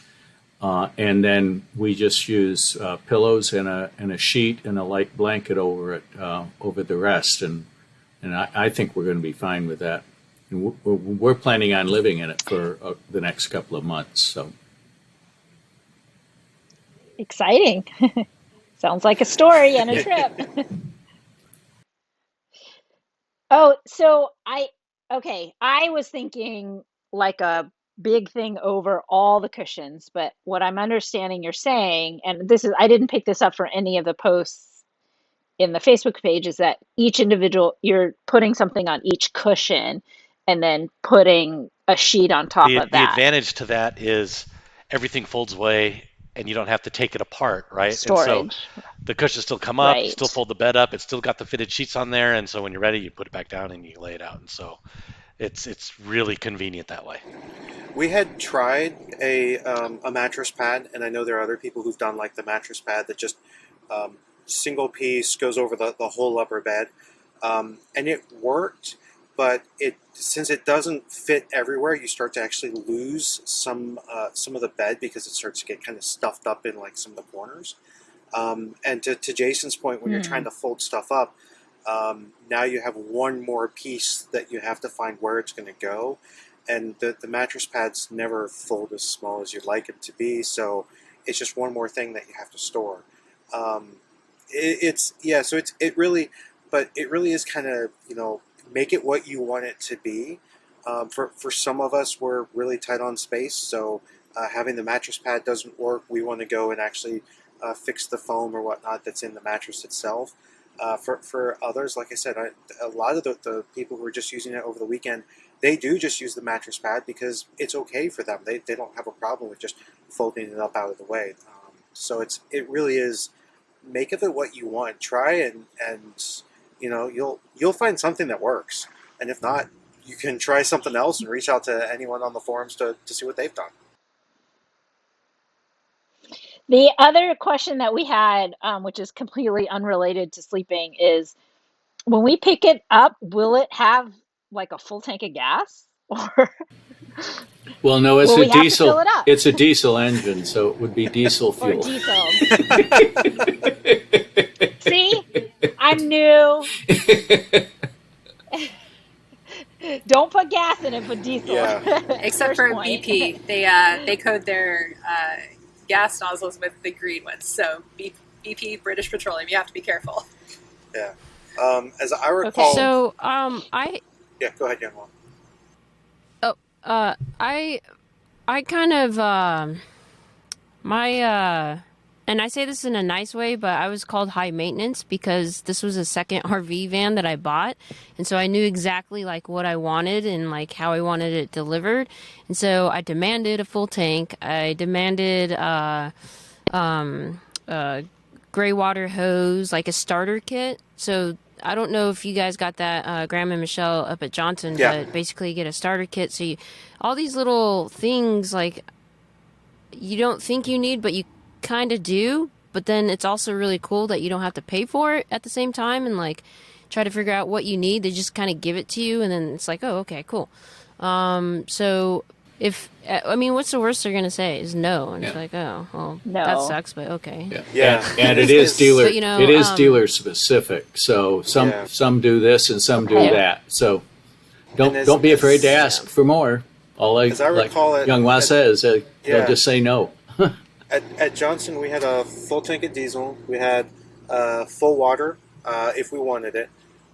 and then we just use pillows and a sheet and a light blanket over it, over the rest, and I think we're going to be fine with that. And we're planning on living in it for the next couple of months. So Exciting. Sounds like a story and a trip. Oh, so I was thinking like a big thing over all the cushions, but what I'm understanding you're saying, and I didn't pick this up for any of the posts in the Facebook page, is that each individual, you're putting something on each cushion and then putting a sheet on top of The that. advantage to that is everything folds away and you don't have to take it apart, right? Storage. And so the cushions still come up, you Right. still fold the bed up, it's still got the fitted sheets on there, and so when you're ready, you put it back down and you lay it out. And so it's really convenient that way. We had tried a mattress pad, and I know there are other people who've done like the mattress pad that just single piece goes over the whole upper bed, and it worked, but since it doesn't fit everywhere, you start to actually lose some of the bed because it starts to get kind of stuffed up in like some of the corners. And to Jason's point, when you're trying to fold stuff up, now you have one more piece that you have to find where it's going to go. And the mattress pads never fold as small as you'd like them to be, so it's just one more thing that you have to store. It really is kind of, make it what you want it to be. For some of us, we're really tight on space, so having the mattress pad doesn't work. We want to go and actually fix the foam or whatnot that's in the mattress itself. For others, like I said, a lot of the people who are just using it over the weekend, they do just use the mattress pad because it's okay for them. They don't have a problem with just folding it up out of the way. So it really is, make of it what you want. Try and you'll find something that works. And if not, you can try something else and reach out to anyone on the forums to see what they've done. The other question that we had, which is completely unrelated to sleeping, is when we pick it up, will it have like a full tank of gas, or well, no, it's will a we have to diesel. fill it up? It's a diesel engine, so it would be diesel Or fuel. diesel? See, I'm new. Don't put gas in it, put diesel. Yeah. Except for BP, they code their gas nozzles with the green ones. So BP, British Petroleum, you have to be careful. Yeah. As I recall. Okay. So Yeah, go ahead, young one. I kind of and I say this in a nice way, but I was called high maintenance because this was a second RV van that I bought, and so I knew exactly like what I wanted and like how I wanted it delivered, and so I demanded a full tank. I demanded gray water hose, like a starter kit. So I don't know if you guys got that, Graham and Michelle up at Johnson, but basically you get a starter kit. So all these little things like you don't think you need, but you kind of do. But then it's also really cool that you don't have to pay for it at the same time and like try to figure out what you need. They just kind of give it to you, and then it's like, oh, okay, cool. So what's the worst they're gonna say is no, and it's like, oh, well, no. That sucks, but okay. Yeah. And it is dealer. But, it is dealer specific. So some do this and some do that. So don't be afraid to ask for more. As I recall it, young Wes says, they'll just say no. At Johnson, we had a full tank of diesel. We had full water if we wanted it.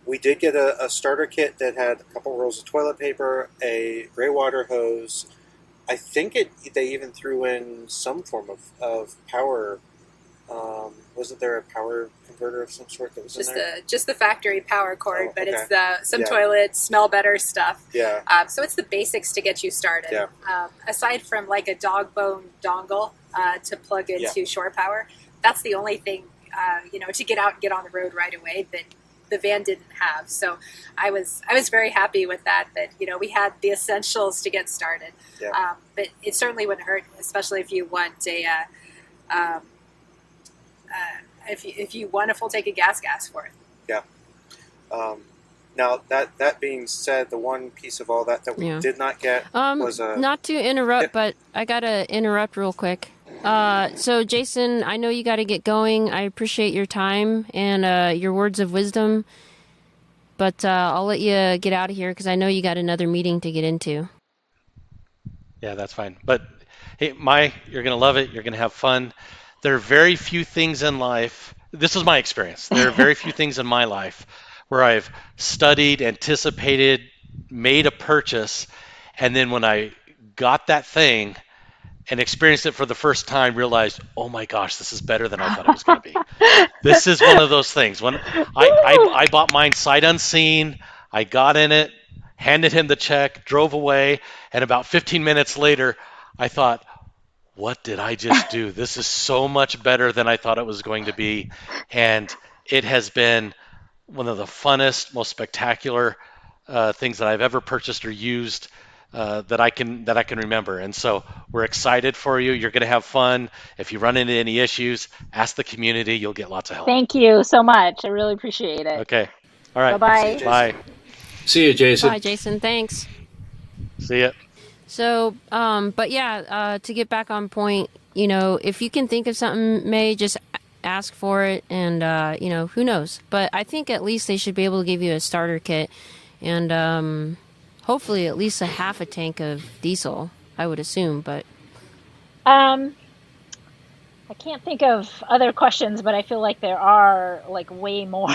We did get a starter kit that had a couple rolls of toilet paper, a gray water hose. I think they even threw in some form of power. Wasn't there a power converter of some sort that was in there? Just the factory power cord, but okay. it's some toilet smell better stuff. Yeah. So it's the basics to get you started. Yeah. Aside from like a dog bone dongle to plug into shore power, that's the only thing to get out and get on the road right away that the van didn't have. So I was very happy with that we had the essentials to get started. Yeah. But it certainly wouldn't hurt, especially if you want if you want a full tank of gas for it. Yeah. Now that being said, the one piece of all that we did not get was not to interrupt, but I gotta interrupt real quick. So Jason, I know you got to get going. I appreciate your time and your words of wisdom, but I'll let you get out of here because I know you got another meeting to get into. Yeah, that's fine. But hey, you're going to love it. You're going to have fun. There are very few things in life. This is my experience. There are very few things in my life where I've studied, anticipated, made a purchase, and then when I got that thing and experienced it for the first time, realized, oh my gosh, this is better than I thought it was going to be. This is one of those things. When I bought mine sight unseen, I got in it, handed him the check, drove away, and about 15 minutes later, I thought, what did I just do? This is so much better than I thought it was going to be. And it has been one of the funnest, most spectacular things that I've ever purchased or used that I can remember. And so we're excited for you. You're going to have fun. If you run into any issues, ask the community. You'll get lots of help. Thank you so much. I really appreciate it. Okay. All right. Bye-bye. Bye. See you, Jason. Bye, Jason. Thanks. See ya. So, to get back on point, if you can think of something, May, just ask for it, and who knows? But I think at least they should be able to give you a starter kit, and hopefully at least a half a tank of diesel, I would assume. But I can't think of other questions, but I feel like there are like way more.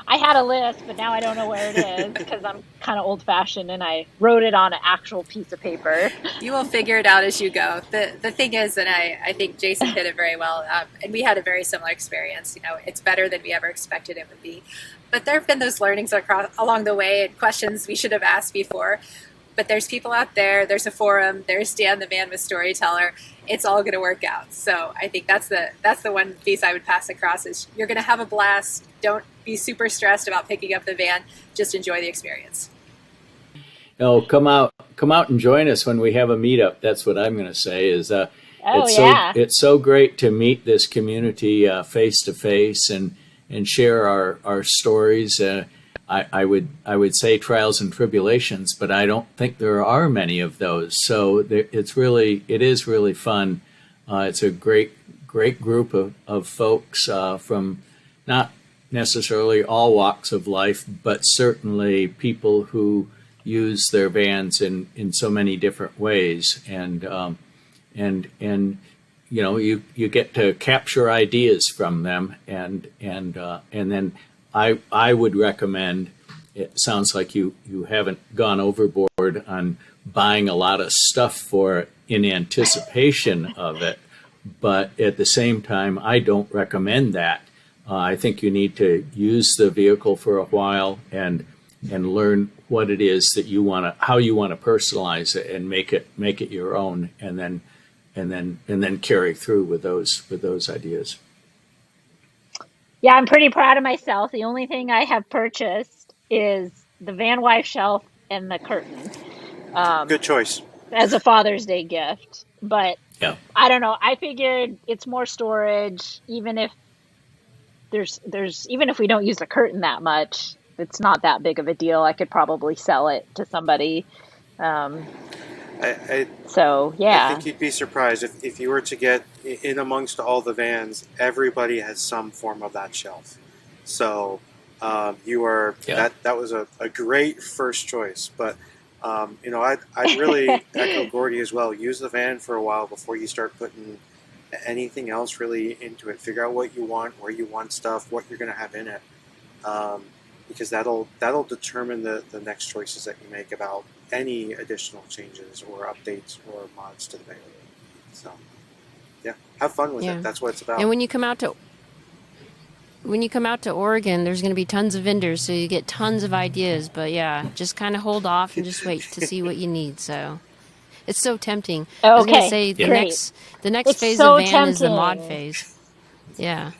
I had a list, but now I don't know where it is because I'm kind of old-fashioned and I wrote it on an actual piece of paper. You will figure it out as you go. The thing is, and I think Jason hit it very well, and we had a very similar experience. It's better than we ever expected it would be. But there have been those learnings along the way and questions we should have asked before. but there's people out there, there's a forum, there's Dan the man with Storyteller. It's all going to work out. So I think that's the one piece I would pass across is you're going to have a blast. Don't be super stressed about picking up the van. Just enjoy the experience. No, come out and join us when we have a meetup. That's what I'm going to say is it's so great to meet this community face to face and share our stories. I would say trials and tribulations, but I don't think there are many of those. So it is really fun. It's a great group of folks from not necessarily all walks of life, but certainly people who use their vans in so many different ways, and you know you get to capture ideas from them, and then I would recommend. It sounds like you haven't gone overboard on buying a lot of stuff for it in anticipation of it, but at the same time, I don't recommend that. I think you need to use the vehicle for a while and learn what it is that you want to, how you want to personalize it and make it your own, and then carry through with those ideas. Yeah, I'm pretty proud of myself. The only thing I have purchased is the Van Wife shelf and the curtain. Good choice. As a Father's Day gift. But Yeah. I don't know. I figured it's more storage, even if even if we don't use the curtain that much, it's not that big of a deal. I could probably sell it to somebody. So yeah, I think you'd be surprised if you were to get in amongst all the vans. Everybody has some form of that shelf, so that was a great first choice. But I'd really echo Gordy as well. Use the van for a while before you start putting anything else really into it. Figure out what you want, where you want stuff, what you're going to have in it, because that'll determine the next choices that you make about any additional changes or updates or mods to the van. So, yeah, have fun with it. That's what it's about. And when you come out to Oregon, there's going to be tons of vendors, so you get tons of ideas. But yeah, just kind of hold off and just wait to see what you need. So it's so tempting. Okay, I was going to say the next it's phase so of van tempting. is the mod phase. Yeah.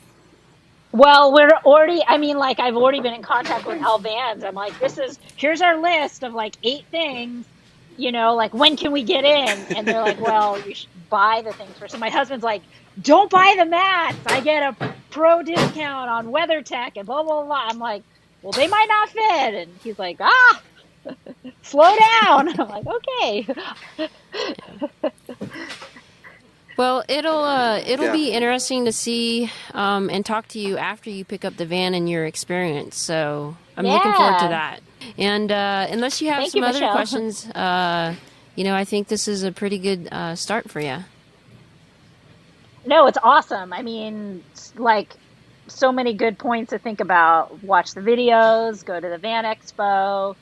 Well, I've already been in contact with Al Vans. I'm like, here's our list of like 8 things, like when can we get in? And they're like, well, you should buy the things first. So my husband's like, don't buy the mats. I get a pro discount on WeatherTech and blah, blah, blah. I'm like, well, they might not fit. And he's like, slow down. I'm like, okay. Well, it'll be interesting to see and talk to you after you pick up the van and your experience. So I'm looking forward to that. And unless you have some other questions, I think this is a pretty good start for you. No, it's awesome. I mean, like so many good points to think about. Watch the videos, go to the Van Expo.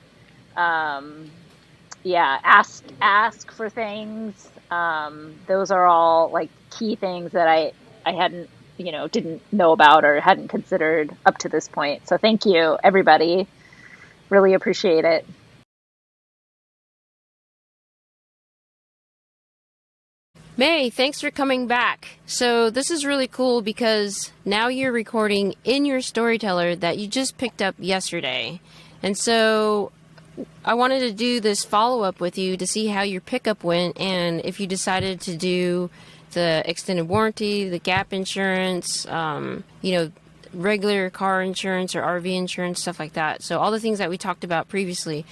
Ask for things. Those are all like key things that I hadn't, didn't know about or hadn't considered up to this point. So thank you, everybody. Really appreciate it. May, thanks for coming back. So this is really cool because now you're recording in your Storyteller that you just picked up yesterday. And so I wanted to do this follow-up with you to see how your pickup went and if you decided to do the extended warranty, the gap insurance, regular car insurance or RV insurance, stuff like that. So all the things that we talked about previously.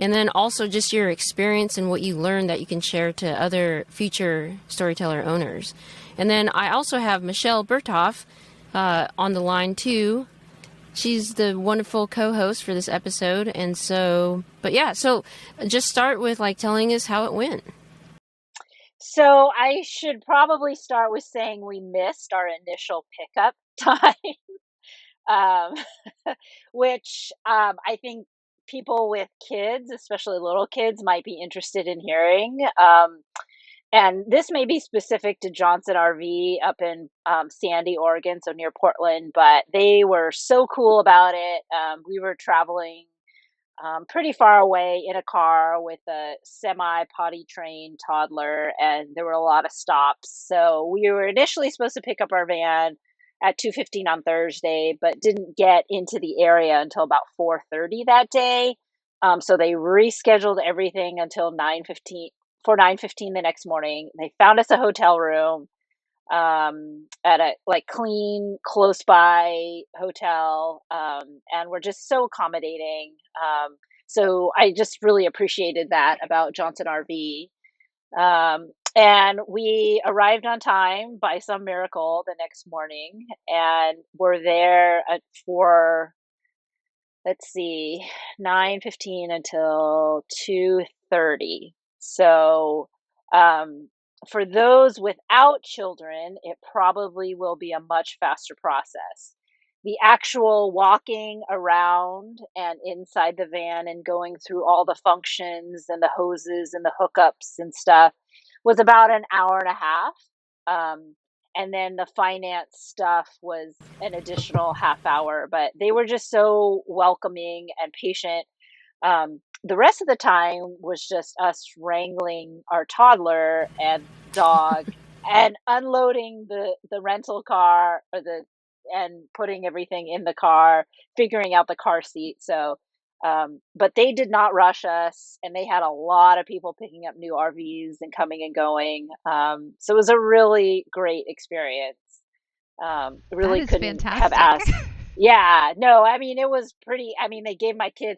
And then also just your experience and what you learned that you can share to other future Storyteller owners. And then I also have Michelle Berthoff on the line too. She's the wonderful co-host for this episode. And so just start with telling us how it went. So I should probably start with saying we missed our initial pickup time, which I think people with kids, especially little kids, might be interested in hearing. And this may be specific to Johnson RV up in Sandy, Oregon, so near Portland, but they were so cool about it. We were traveling pretty far away in a car with a semi-potty trained toddler, and there were a lot of stops. So we were initially supposed to pick up our van at 2:15 on Thursday, but didn't get into the area until about 4:30 that day. So they rescheduled everything until 9:15 for 9:15 the next morning. They found us a hotel room at a like clean, close by hotel, and we're just so accommodating. So I just really appreciated that about Johnson RV. And we arrived on time by some miracle the next morning, and we're there for, let's see, 9:15 until 2:30. So, for those without children, it probably will be a much faster process. The actual walking around and inside the van and going through all the functions and the hoses and the hookups and stuff was about an hour and a half. And then the finance stuff was an additional half hour, but they were just so welcoming and patient. The rest of the time was just us wrangling our toddler and dog and unloading the rental car and putting everything in the car, figuring out the car seat. So, but they did not rush us, and they had a lot of people picking up new RVs and coming and going. So it was a really great experience. Really couldn't have asked. Yeah, no, I mean, it was pretty. I mean, they gave my kid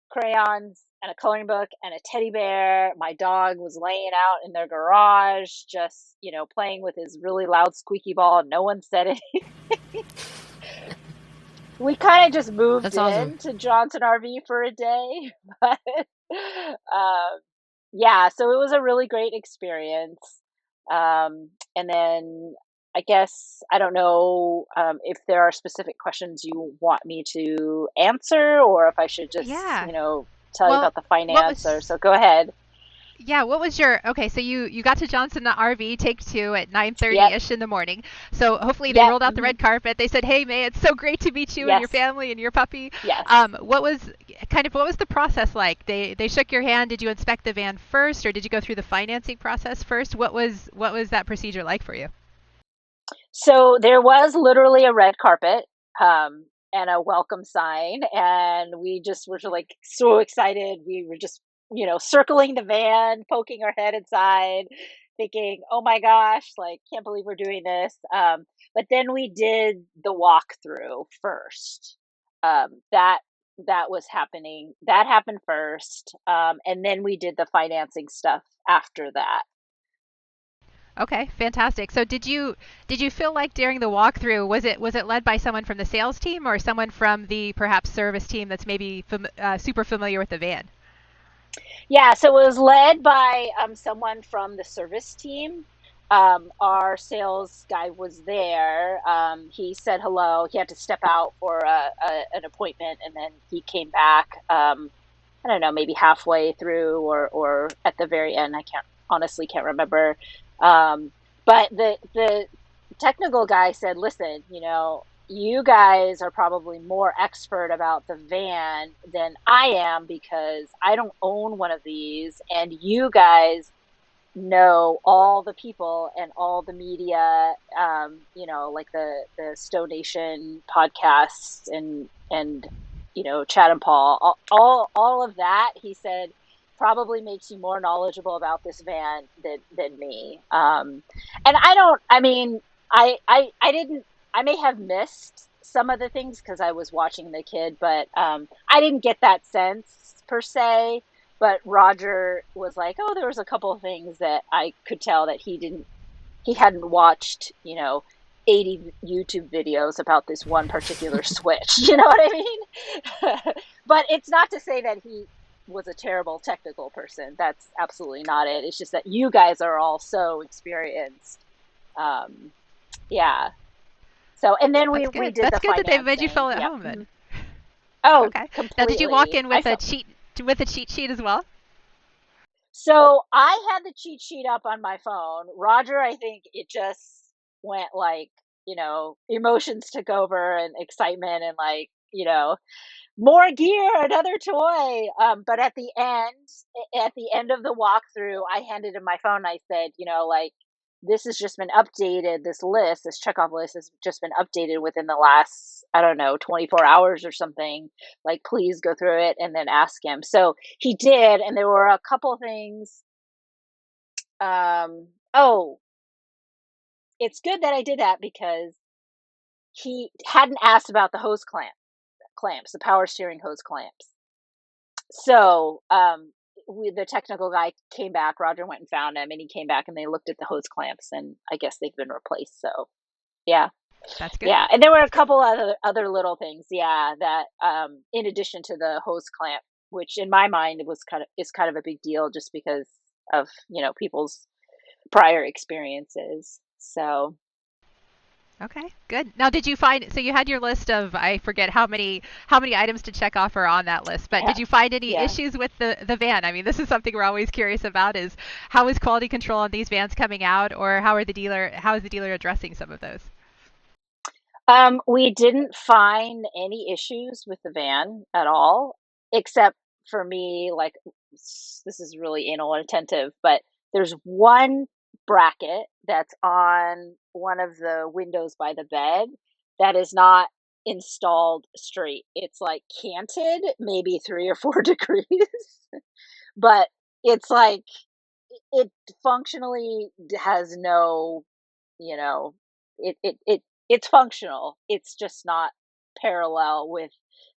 crayons and a coloring book and a teddy bear. My dog was laying out in their garage, just, playing with his really loud squeaky ball. No one said anything. We kind of just moved That's awesome. to Johnson RV for a day, but yeah, so it was a really great experience. And then I guess I don't know if there are specific questions you want me to answer, or if I should just, tell you about the finance. So go ahead. Yeah, what was okay, so you got to Johnson RV Take Two at 9:30ish in the morning. So hopefully they rolled out the red carpet. They said, "Hey, May, it's so great to meet you and your family and your puppy." Yes. What was the process like? They shook your hand. Did you inspect the van first, or did you go through the financing process first? What was that procedure like for you? So there was literally a red carpet and a welcome sign, and we just were like so excited. We were just circling the van, poking our head inside, thinking, "Oh my gosh, like can't believe we're doing this." But then we did the walkthrough first. That was happening. That happened first, and then we did the financing stuff after that. Okay, fantastic. So did you feel like during the walkthrough was it led by someone from the sales team or someone from the perhaps service team that's maybe super familiar with the van? Yeah, so it was led by someone from the service team. Our sales guy was there. He said hello. He had to step out for an appointment, and then he came back. I don't know, maybe halfway through or at the very end. I honestly can't remember. But the technical guy said, "Listen, you guys are probably more expert about the van than I am because I don't own one of these, and you guys know all the people and all the media, like the STO Nation podcasts and Chad and Paul, all of that." He said probably makes you more knowledgeable about this van than me. And I may have missed some of the things because I was watching the kid, but I didn't get that sense per se. But Roger was like, "Oh, there was a couple of things that I could tell that he hadn't watched, 80 YouTube videos about this one particular switch." You know what I mean? But it's not to say that he was a terrible technical person. That's absolutely not it. It's just that you guys are all so experienced. Yeah. So, and then we did That's the good that they financing. made you feel at home then. Oh, okay. Completely. Now, did you walk in with a cheat sheet as well? So I had the cheat sheet up on my phone. Roger, I think it just went like, emotions took over and excitement and more gear, another toy. But at the end of the walkthrough, I handed him my phone. I said, like, this has just been updated. This checkoff list has just been updated within the last, I don't know, 24 hours or something. Like, please go through it and then ask him. So he did. And there were a couple things. It's good that I did that because he hadn't asked about the hose clamps, the power steering hose clamps. So the technical guy came back. Roger went and found him, and he came back and they looked at the hose clamps, and I guess they've been replaced. So yeah, that's good. Yeah, and there were a couple other little things, that in addition to the hose clamp, which in my mind is kind of a big deal just because of people's prior experiences. So okay, good. Now, did you find, so you had your list of, I forget how many items to check off are on that list, but did you find any issues with the van? I mean, this is something we're always curious about, is how is quality control on these vans coming out, or how is the dealer addressing some of those? We didn't find any issues with the van at all, except for me, like, this is really anal attentive, but there's one bracket that's on one of the windows by the bed that is not installed straight. It's like canted, maybe 3 or 4 degrees, but it's like, it functionally has no, it's functional. It's just not parallel with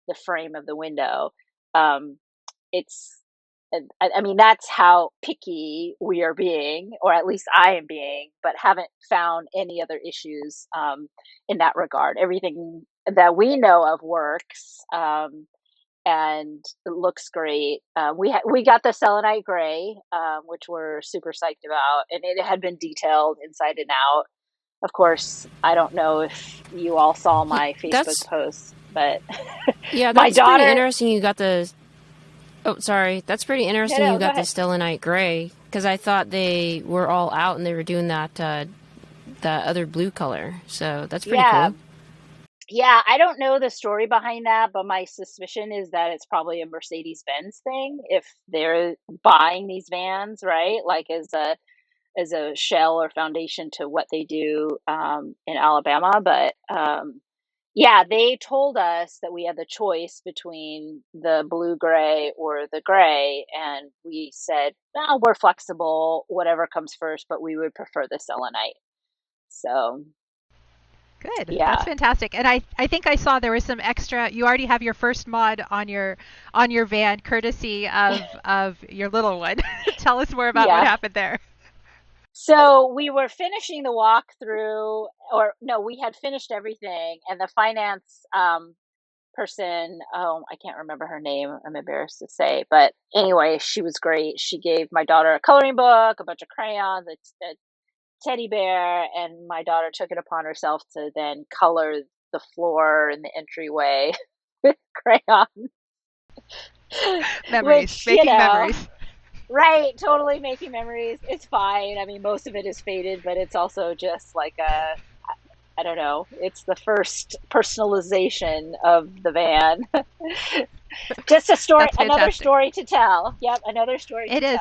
the frame of the window. It's, I mean, that's how picky we are being, or at least I am being, but haven't found any other issues in that regard. Everything that we know of works, and it looks great. We got the selenite gray, which we're super psyched about, and it had been detailed inside and out. Of course, I don't know if you all saw my Facebook post, but yeah, my that's daughter. Pretty interesting. You got the. Oh, sorry. That's pretty interesting. No, you got the selenite gray, because I thought they were all out and they were doing that other blue color. So that's pretty cool. Yeah, I don't know the story behind that, but my suspicion is that it's probably a Mercedes-Benz thing if they're buying these vans, right? Like as a shell or foundation to what they do in Alabama. But yeah, they told us that we had the choice between the blue gray or the gray, and we said, well, we're flexible, whatever comes first, but we would prefer the selenite. So good. Yeah. That's fantastic. And I think I saw there was some extra, you already have your first mod on your van, courtesy of your little one. Tell us more about what happened there. So we were finishing the walkthrough, or no, we had finished everything, and the finance person, I can't remember her name, I'm embarrassed to say, but anyway, she was great. She gave my daughter a coloring book, a bunch of crayons, a teddy bear, and my daughter took it upon herself to then color the floor and the entryway with crayons. Memories, making memories. Right, totally making memories. It's fine. I mean, most of it is faded, but it's also just like I don't know. It's the first personalization of the van. Just a story, another story to tell. Yep, another story to tell. It is.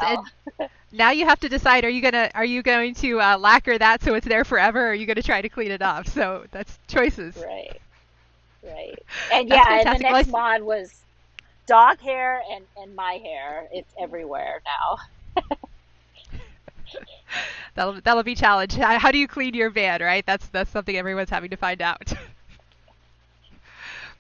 And now you have to decide: are you going to lacquer that so it's there forever, or are you going to try to clean it off? So that's choices. Right. And and the next mod was dog hair and my hair. It's everywhere now. That'll be a challenge. How do you clean your van, right? That's something everyone's having to find out.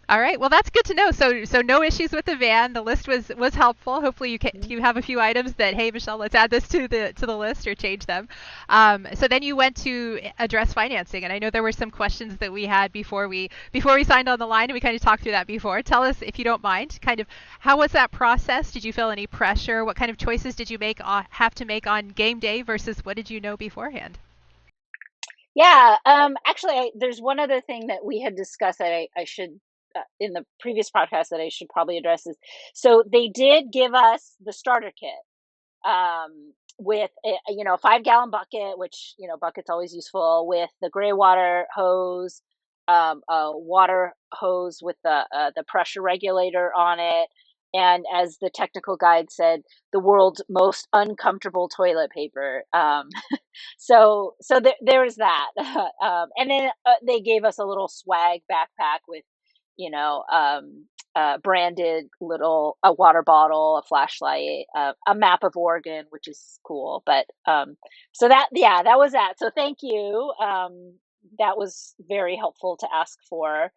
All right. Well, that's good to know. So no issues with the van. The list was helpful. Hopefully you have a few items that, hey, Michelle, let's add this to the list or change them. So then you went to address financing, and I know there were some questions that we had before we signed on the line, and we kind of talked through that before. Tell us, if you don't mind, kind of how was that process? Did you feel any pressure? What kind of choices did you have to make on game day versus what did you know beforehand? Yeah. Actually, there's one other thing that we had discussed that I should. In the previous podcast that I should probably address is, so they did give us the starter kit with a 5-gallon bucket, which bucket's always useful, with the gray water hose, a water hose with the pressure regulator on it, and as the technical guide said, the world's most uncomfortable toilet paper. So there was that. And then they gave us a little swag backpack with, branded little a water bottle, a flashlight, a map of Oregon, which is cool. But so that was that. So thank you. That was very helpful to ask for.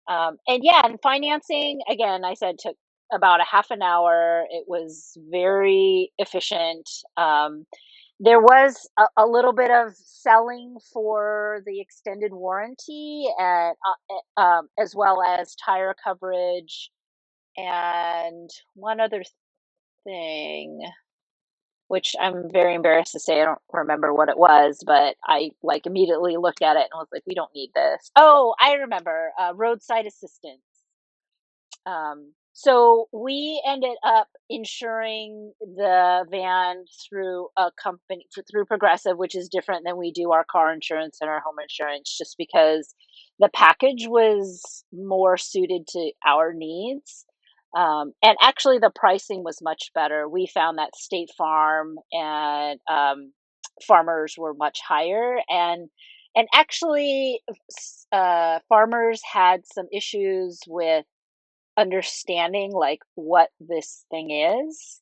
And financing, again, I said took about a half an hour. It was very efficient. There was a little bit of selling for the extended warranty, and as well as tire coverage, and one other thing, which I'm very embarrassed to say I don't remember what it was, but I immediately looked at it and was like, we don't need this. Oh, I remember, roadside assistance. So we ended up insuring the van through a company, through Progressive, which is different than we do our car insurance and our home insurance, just because the package was more suited to our needs. And actually the pricing was much better. We found that State Farm and Farmers were much higher, and actually Farmers had some issues with understanding what this thing is.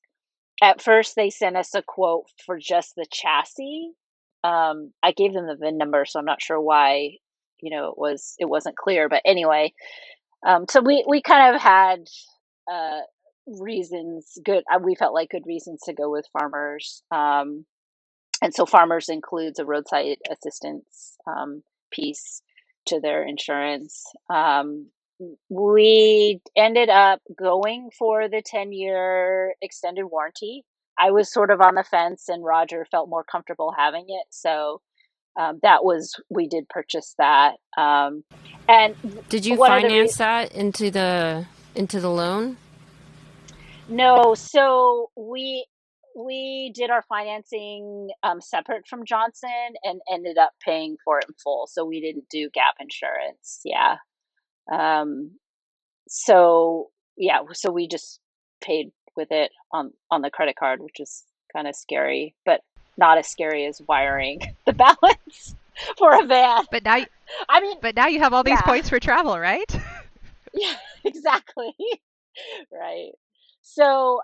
At first they sent us a quote for just the chassis. I gave them the VIN number, so I'm not sure why it wasn't clear, but anyway, so we kind of had reasons, we felt like good reasons to go with Farmers. And so Farmers includes a roadside assistance piece to their insurance. We ended up going for the 10-year extended warranty. I was sort of on the fence, and Roger felt more comfortable having it. So we did purchase that. And did you finance that into the loan? No. So we did our financing separate from Johnson and ended up paying for it in full. So we didn't do gap insurance. Yeah. So we just paid with it on the credit card, which is kind of scary, but not as scary as wiring the balance for a van. But now you have all these points for travel, right? Yeah, exactly. Right. So,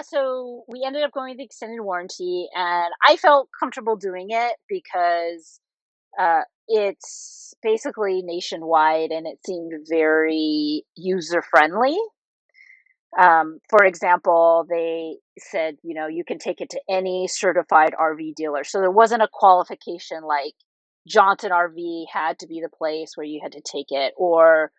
so we ended up going with the extended warranty, and I felt comfortable doing it because it's basically nationwide and it seemed very user friendly. For example, they said, you can take it to any certified RV dealer. So there wasn't a qualification like Johnson RV had to be the place where you had to take it, or,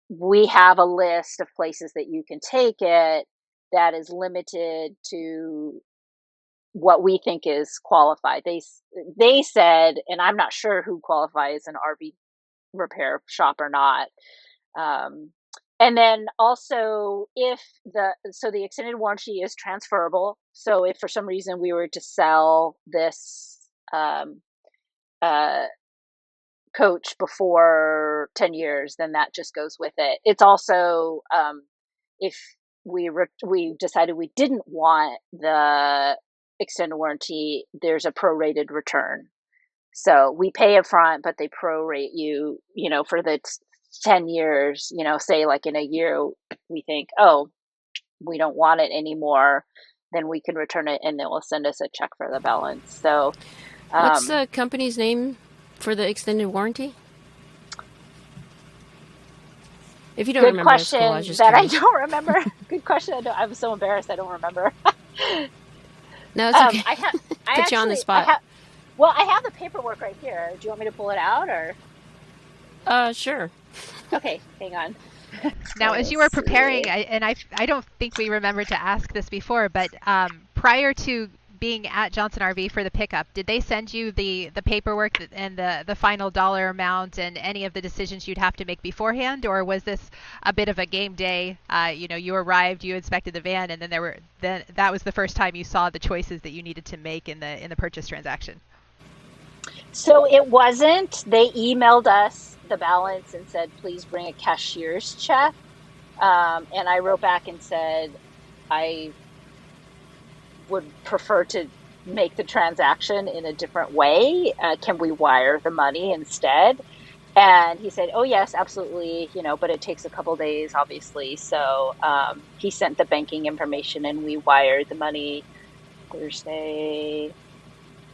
we have a list of places that you can take it that is limited to what we think is qualified. They said, and I'm not sure who qualifies an RV repair shop or not. And then also the extended warranty is transferable. So if for some reason we were to sell this coach before 10 years, then that just goes with it. It's also, if we decided we didn't want the extended warranty, there's a prorated return. So we pay up front, but they prorate you, for the 10 years, say like in a year, we think, oh, we don't want it anymore, then we can return it and they will send us a check for the balance. So what's the company's name for the extended warranty? If you don't remember, good question. Cool. I don't remember. Good question. I'm so embarrassed. I don't remember. No, it's okay. I put you on the spot. I have the paperwork right here. Do you want me to pull it out or? Sure. Okay, hang on. Now, as you were preparing, I don't think we remembered to ask this before, but prior to being at Johnson RV for the pickup, did they send you the paperwork and the final dollar amount and any of the decisions you'd have to make beforehand, or was this a bit of a game day? You arrived, you inspected the van, and then that was the first time you saw the choices that you needed to make in the purchase transaction. So it wasn't. They emailed us the balance and said, please bring a cashier's check. And I wrote back and said, I would prefer to make the transaction in a different way. Can we wire the money instead? And he said, oh, yes, absolutely, but it takes a couple days, obviously. So he sent the banking information and we wired the money Thursday,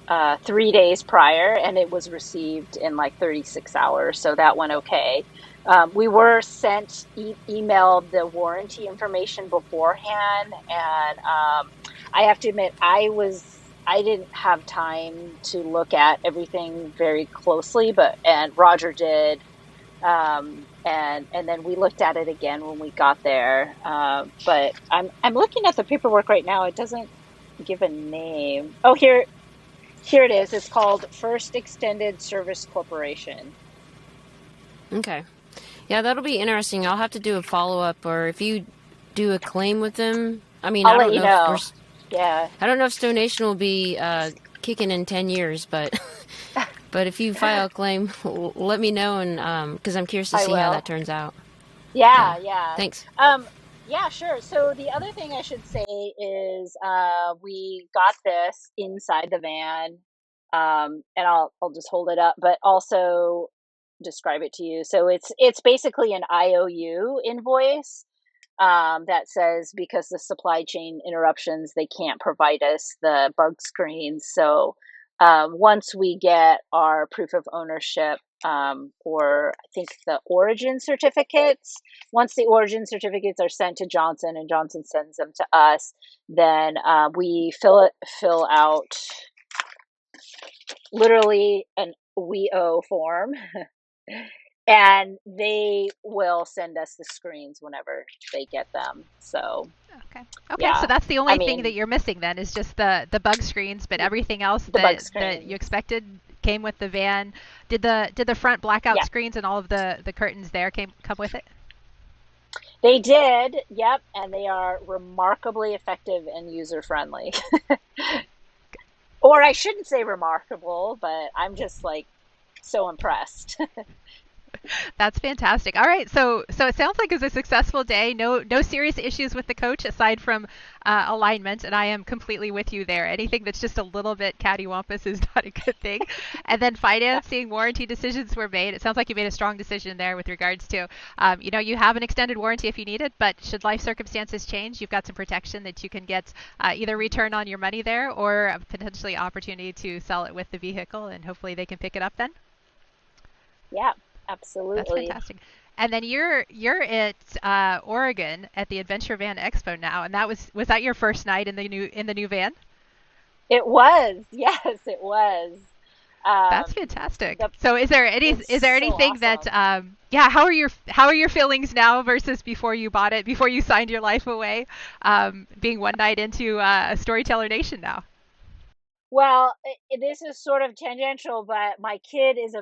3 days prior, and it was received in like 36 hours. So that went okay. We were sent, emailed the warranty information beforehand. And I have to admit, I didn't have time to look at everything very closely, and Roger did. And then we looked at it again when we got there. But I'm looking at the paperwork right now. It doesn't give a name. Oh, here it is. It's called First Extended Service Corporation. Okay. Yeah, that'll be interesting. I'll have to do a follow-up, or if you do a claim with them. I mean, I'll I let don't you know know. if Yeah. I don't know if Stone Nation will be kicking in 10 years, but but if you file a claim, let me know, and because I'm curious to I see how will. that turns out. Yeah. Thanks. Yeah, sure. So the other thing I should say is we got this inside the van, and I'll just hold it up, but also describe it to you. So it's basically an IOU invoice that says because the supply chain interruptions, they can't provide us the bug screens. So once we get our proof of ownership, or I think the origin certificates, once the origin certificates are sent to Johnson and Johnson sends them to us, then we fill out literally an WEO form. And they will send us the screens whenever they get them. So Okay. yeah, So that's the only thing that you're missing then is just the bug screens, but everything else that you expected came with the van. Did the front blackout screens and all of the curtains there come with it? They did, yep, and they are remarkably effective and user friendly. Or I shouldn't say remarkable, but I'm just like so impressed. That's fantastic. All right, so it sounds like it was a successful day. No serious issues with the coach aside from alignment, and I am completely with you there. Anything that's just a little bit cattywampus is not a good thing. And then financing, warranty decisions were made. It sounds like you made a strong decision there with regards to, you have an extended warranty if you need it, but should life circumstances change, you've got some protection that you can get either return on your money there or potentially opportunity to sell it with the vehicle, and hopefully they can pick it up then. Yeah. Absolutely. That's fantastic. And then you're at Oregon at the Adventure Van Expo now, and was that your first night in the new van? It was. Yes, it was. That's fantastic. So is there anything awesome. That how are your feelings now versus before you bought it, before you signed your life away, being one night into Storyteller Nation now? Well, this is sort of tangential, but my kid is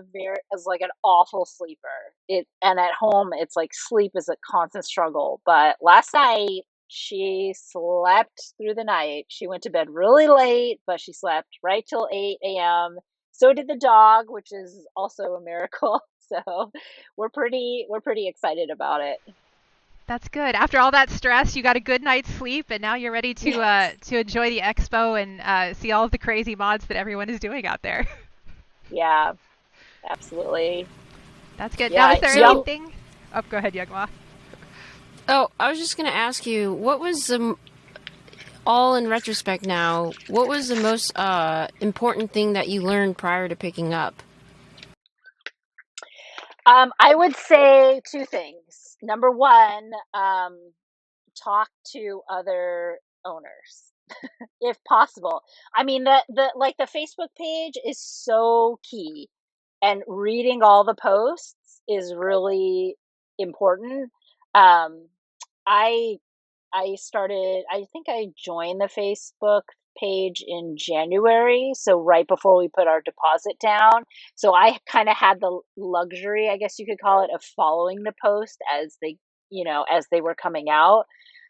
like an awful sleeper. And at home, it's like sleep is a constant struggle. But last night, she slept through the night. She went to bed really late, but she slept right till 8 a.m. So did the dog, which is also a miracle. So we're pretty excited about it. That's good. After all that stress, you got a good night's sleep, and now you're ready to enjoy the expo and see all of the crazy mods that everyone is doing out there. Yeah, absolutely. That's good. Yeah, now, is there anything? Oh, go ahead, Youngma. Oh, I was just going to ask you, what was all in retrospect now, what was the most important thing that you learned prior to picking up? I would say two things. Number one, talk to other owners if possible. I mean, the Facebook page is so key, and reading all the posts is really important. I think I joined the Facebook page in January, so right before we put our deposit down. So I kind of had the luxury, I guess you could call it, of following the post as they were coming out,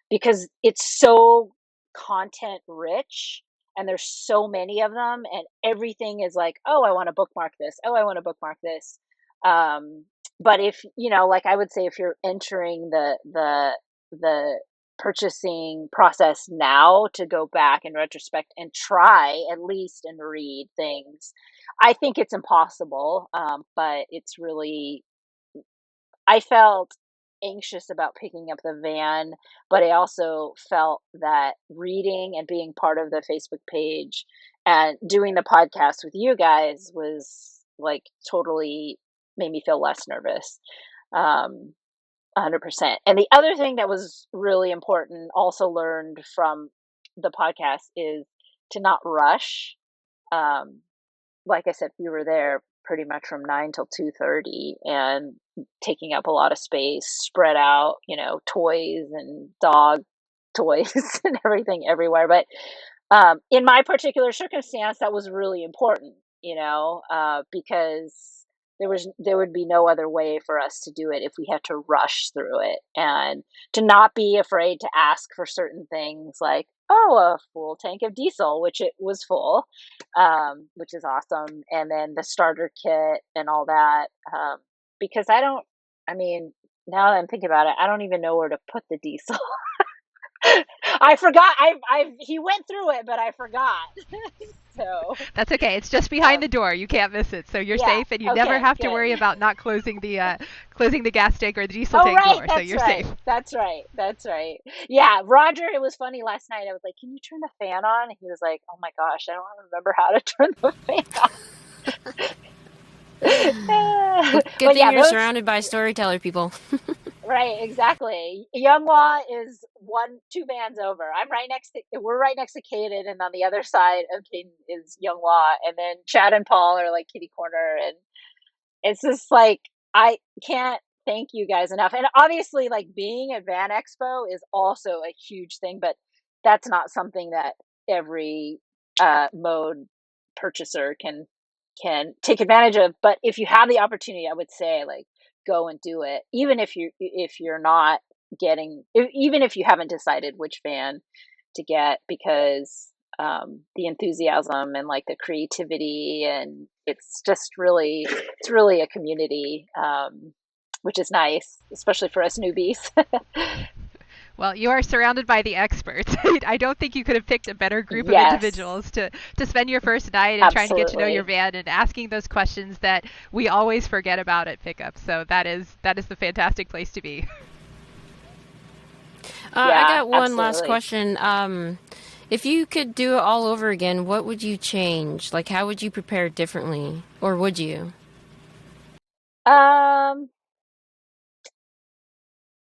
because it's so content rich and there's so many of them, and everything is like, oh, I want to bookmark this. Oh, I want to bookmark this. But if, like I would say, if you're entering the purchasing process now to go back in retrospect and try at least and read things, I think it's impossible. But it's really, I felt anxious about picking up the van, but I also felt that reading and being part of the Facebook page and doing the podcast with you guys was like totally made me feel less nervous. 100%. And the other thing that was really important, also learned from the podcast, is to not rush. Like I said, we were there pretty much from 9 till 2:30 and taking up a lot of space, spread out, toys and dog toys and everything everywhere. But in my particular circumstance, that was really important, because there would be no other way for us to do it if we had to rush through it, and to not be afraid to ask for certain things like, oh, a full tank of diesel, which it was full, which is awesome. And then the starter kit and all that. Because now that I'm thinking about it, I don't even know where to put the diesel. I forgot. He went through it, but I forgot. So that's okay. It's just behind the door. You can't miss it, so you're safe, and you never have to worry about not closing the gas tank or the diesel tank door. So you're safe. That's right. Yeah, Roger. It was funny last night. I was like, "Can you turn the fan on?" And he was like, "Oh my gosh, I don't remember how to turn the fan on." Good thing you're surrounded by storyteller people. Right, exactly. Younghwa is 2 vans over. We're right next to Caden, and on the other side of Caden is Younghwa, and then Chad and Paul are like kitty corner, and it's just like, I can't thank you guys enough. And obviously, like, being at Van Expo is also a huge thing, but that's not something that every mode purchaser can take advantage of. But if you have the opportunity, I would say, like, go and do it, even if you're not getting, even if you haven't decided which van to get, because the enthusiasm and like the creativity, and it's really a community, which is nice, especially for us newbies. Well, you are surrounded by the experts. I don't think you could have picked a better group of individuals to spend your first night and trying to get to know your van and asking those questions that we always forget about at pickup. So that is the fantastic place to be. I got one last question. If you could do it all over again, what would you change? Like, how would you prepare differently, or would you?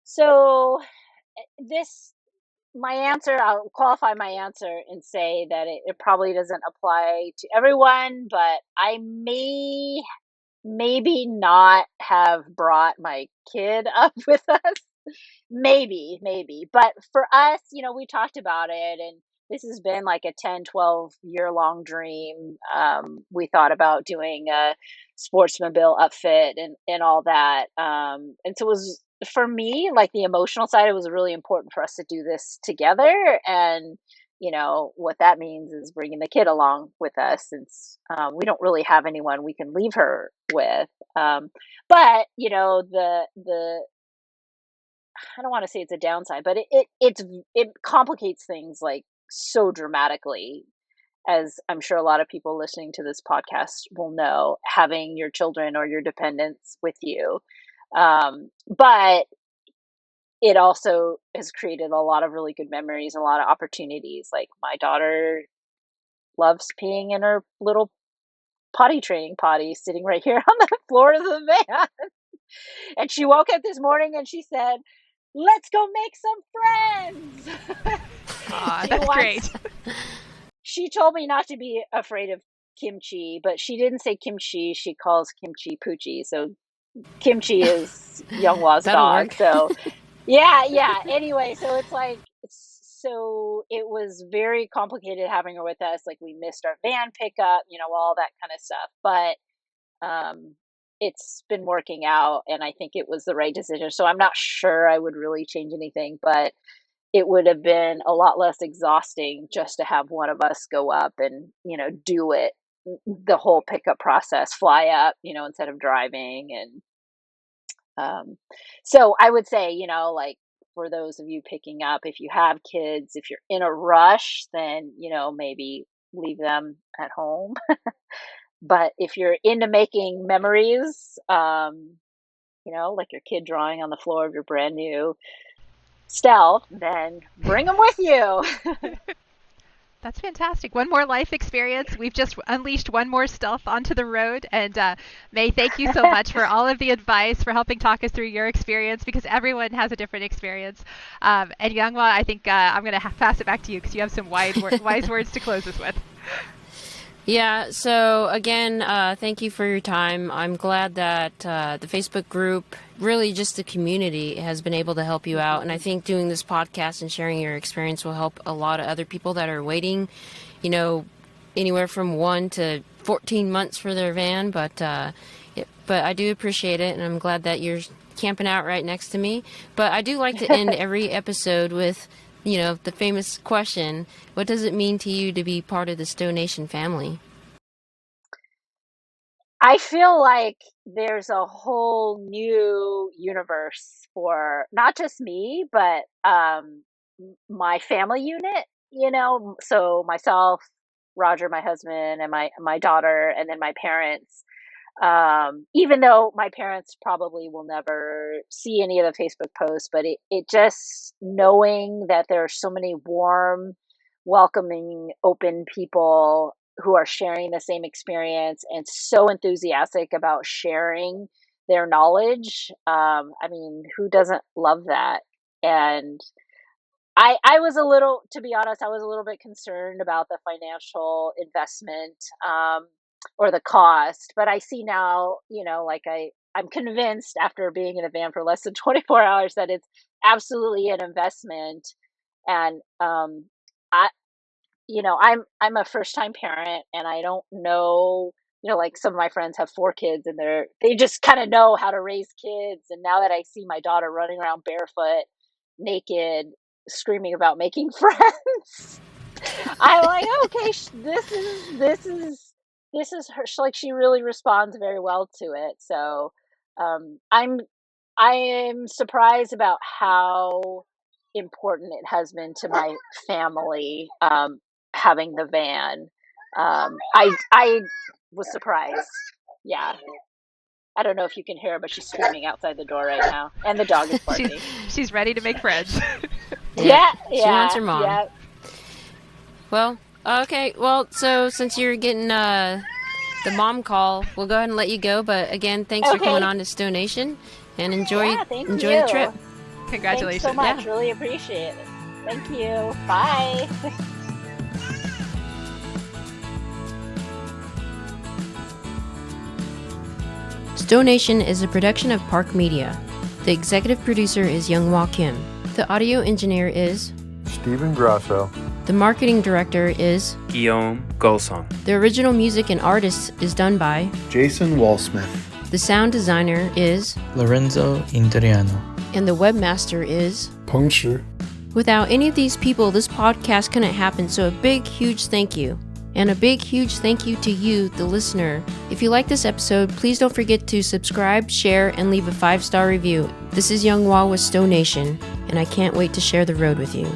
So I'll qualify my answer and say that it probably doesn't apply to everyone, but I maybe not have brought my kid up with us. Maybe. But for us, we talked about it, and this has been like a 10, 12-year long dream. We thought about doing a sportsmobile upfit and all that. And so it was, for me, like the emotional side, it was really important for us to do this together. And, what that means is bringing the kid along with us, since we don't really have anyone we can leave her with. But, I don't want to say it's a downside, but it complicates things like so dramatically, as I'm sure a lot of people listening to this podcast will know, having your children or your dependents with you. But it also has created a lot of really good memories and a lot of opportunities. Like, my daughter loves peeing in her little potty training potty sitting right here on the floor of the van. And she woke up this morning and she said, "Let's go make some friends." That's great. She told me not to be afraid of kimchi, but she didn't say kimchi. She calls kimchi poochie. So Kimchi is Younghwa's dog. Work. So yeah. Anyway, so it's like, so it was very complicated having her with us. Like, we missed our van pickup, all that kind of stuff. But it's been working out, and I think it was the right decision. So I'm not sure I would really change anything, but it would have been a lot less exhausting just to have one of us go up and, do it, the whole pickup process, fly up, instead of driving. And so I would say, like, for those of you picking up, if you have kids, if you're in a rush, then, maybe leave them at home. But if you're into making memories, like your kid drawing on the floor of your brand new Stealth, then bring them with you. That's fantastic. One more life experience. We've just unleashed one more Stealth onto the road. And May, thank you so much for all of the advice, for helping talk us through your experience, because everyone has a different experience. And Younghwa, I think I'm going to pass it back to you because you have some wise words to close us with. Yeah, so again, thank you for your time. I'm glad that the Facebook group, really just the community, has been able to help you out. And I think doing this podcast and sharing your experience will help a lot of other people that are waiting, anywhere from 1 to 14 months for their van. But I do appreciate it, and I'm glad that you're camping out right next to me. But I do like to end every episode with the famous question: what does it mean to you to be part of the STO Nation family? I feel like there's a whole new universe for not just me, but my family unit, so myself, Roger, my husband, and my daughter, and then my parents. Even though my parents probably will never see any of the Facebook posts, but it just, knowing that there are so many warm, welcoming, open people who are sharing the same experience and so enthusiastic about sharing their knowledge. Who doesn't love that? And I was to be honest, I was a little bit concerned about the financial investment, or the cost, but I see now, I'm convinced after being in a van for less than 24 hours that it's absolutely an investment. And I'm a first time parent, and I don't know, like some of my friends have 4 kids, and they just kind of know how to raise kids. And now that I see my daughter running around barefoot, naked, screaming about making friends, I'm like, okay, this is her. Like, she really responds very well to it. So I am surprised about how important it has been to my family, having the van. I was surprised. Yeah. I don't know if you can hear her, but she's screaming outside the door right now, and the dog is barking. She's ready to make friends. Yeah. She wants her mom. Yeah. Well, okay. Well, so since you're getting the mom call, we'll go ahead and let you go. But again, thanks for coming on to STO Nation, and enjoy the trip. Congratulations. Thanks so much. Really appreciate it. Thank you. Bye. STO Nation is a production of Park Media. The executive producer is Younghwa Kim. The audio engineer is Stephen Grasso. The marketing director is Guillaume Golsong. The original music and artist is done by Jason Walsmith. The sound designer is Lorenzo Interiano. And the webmaster is Puncture. Without any of these people, this podcast couldn't happen, so a big, huge thank you. And a big, huge thank you to you, the listener. If you like this episode, please don't forget to subscribe, share, and leave a 5-star review. This is Younghwa with STO Nation, and I can't wait to share the road with you.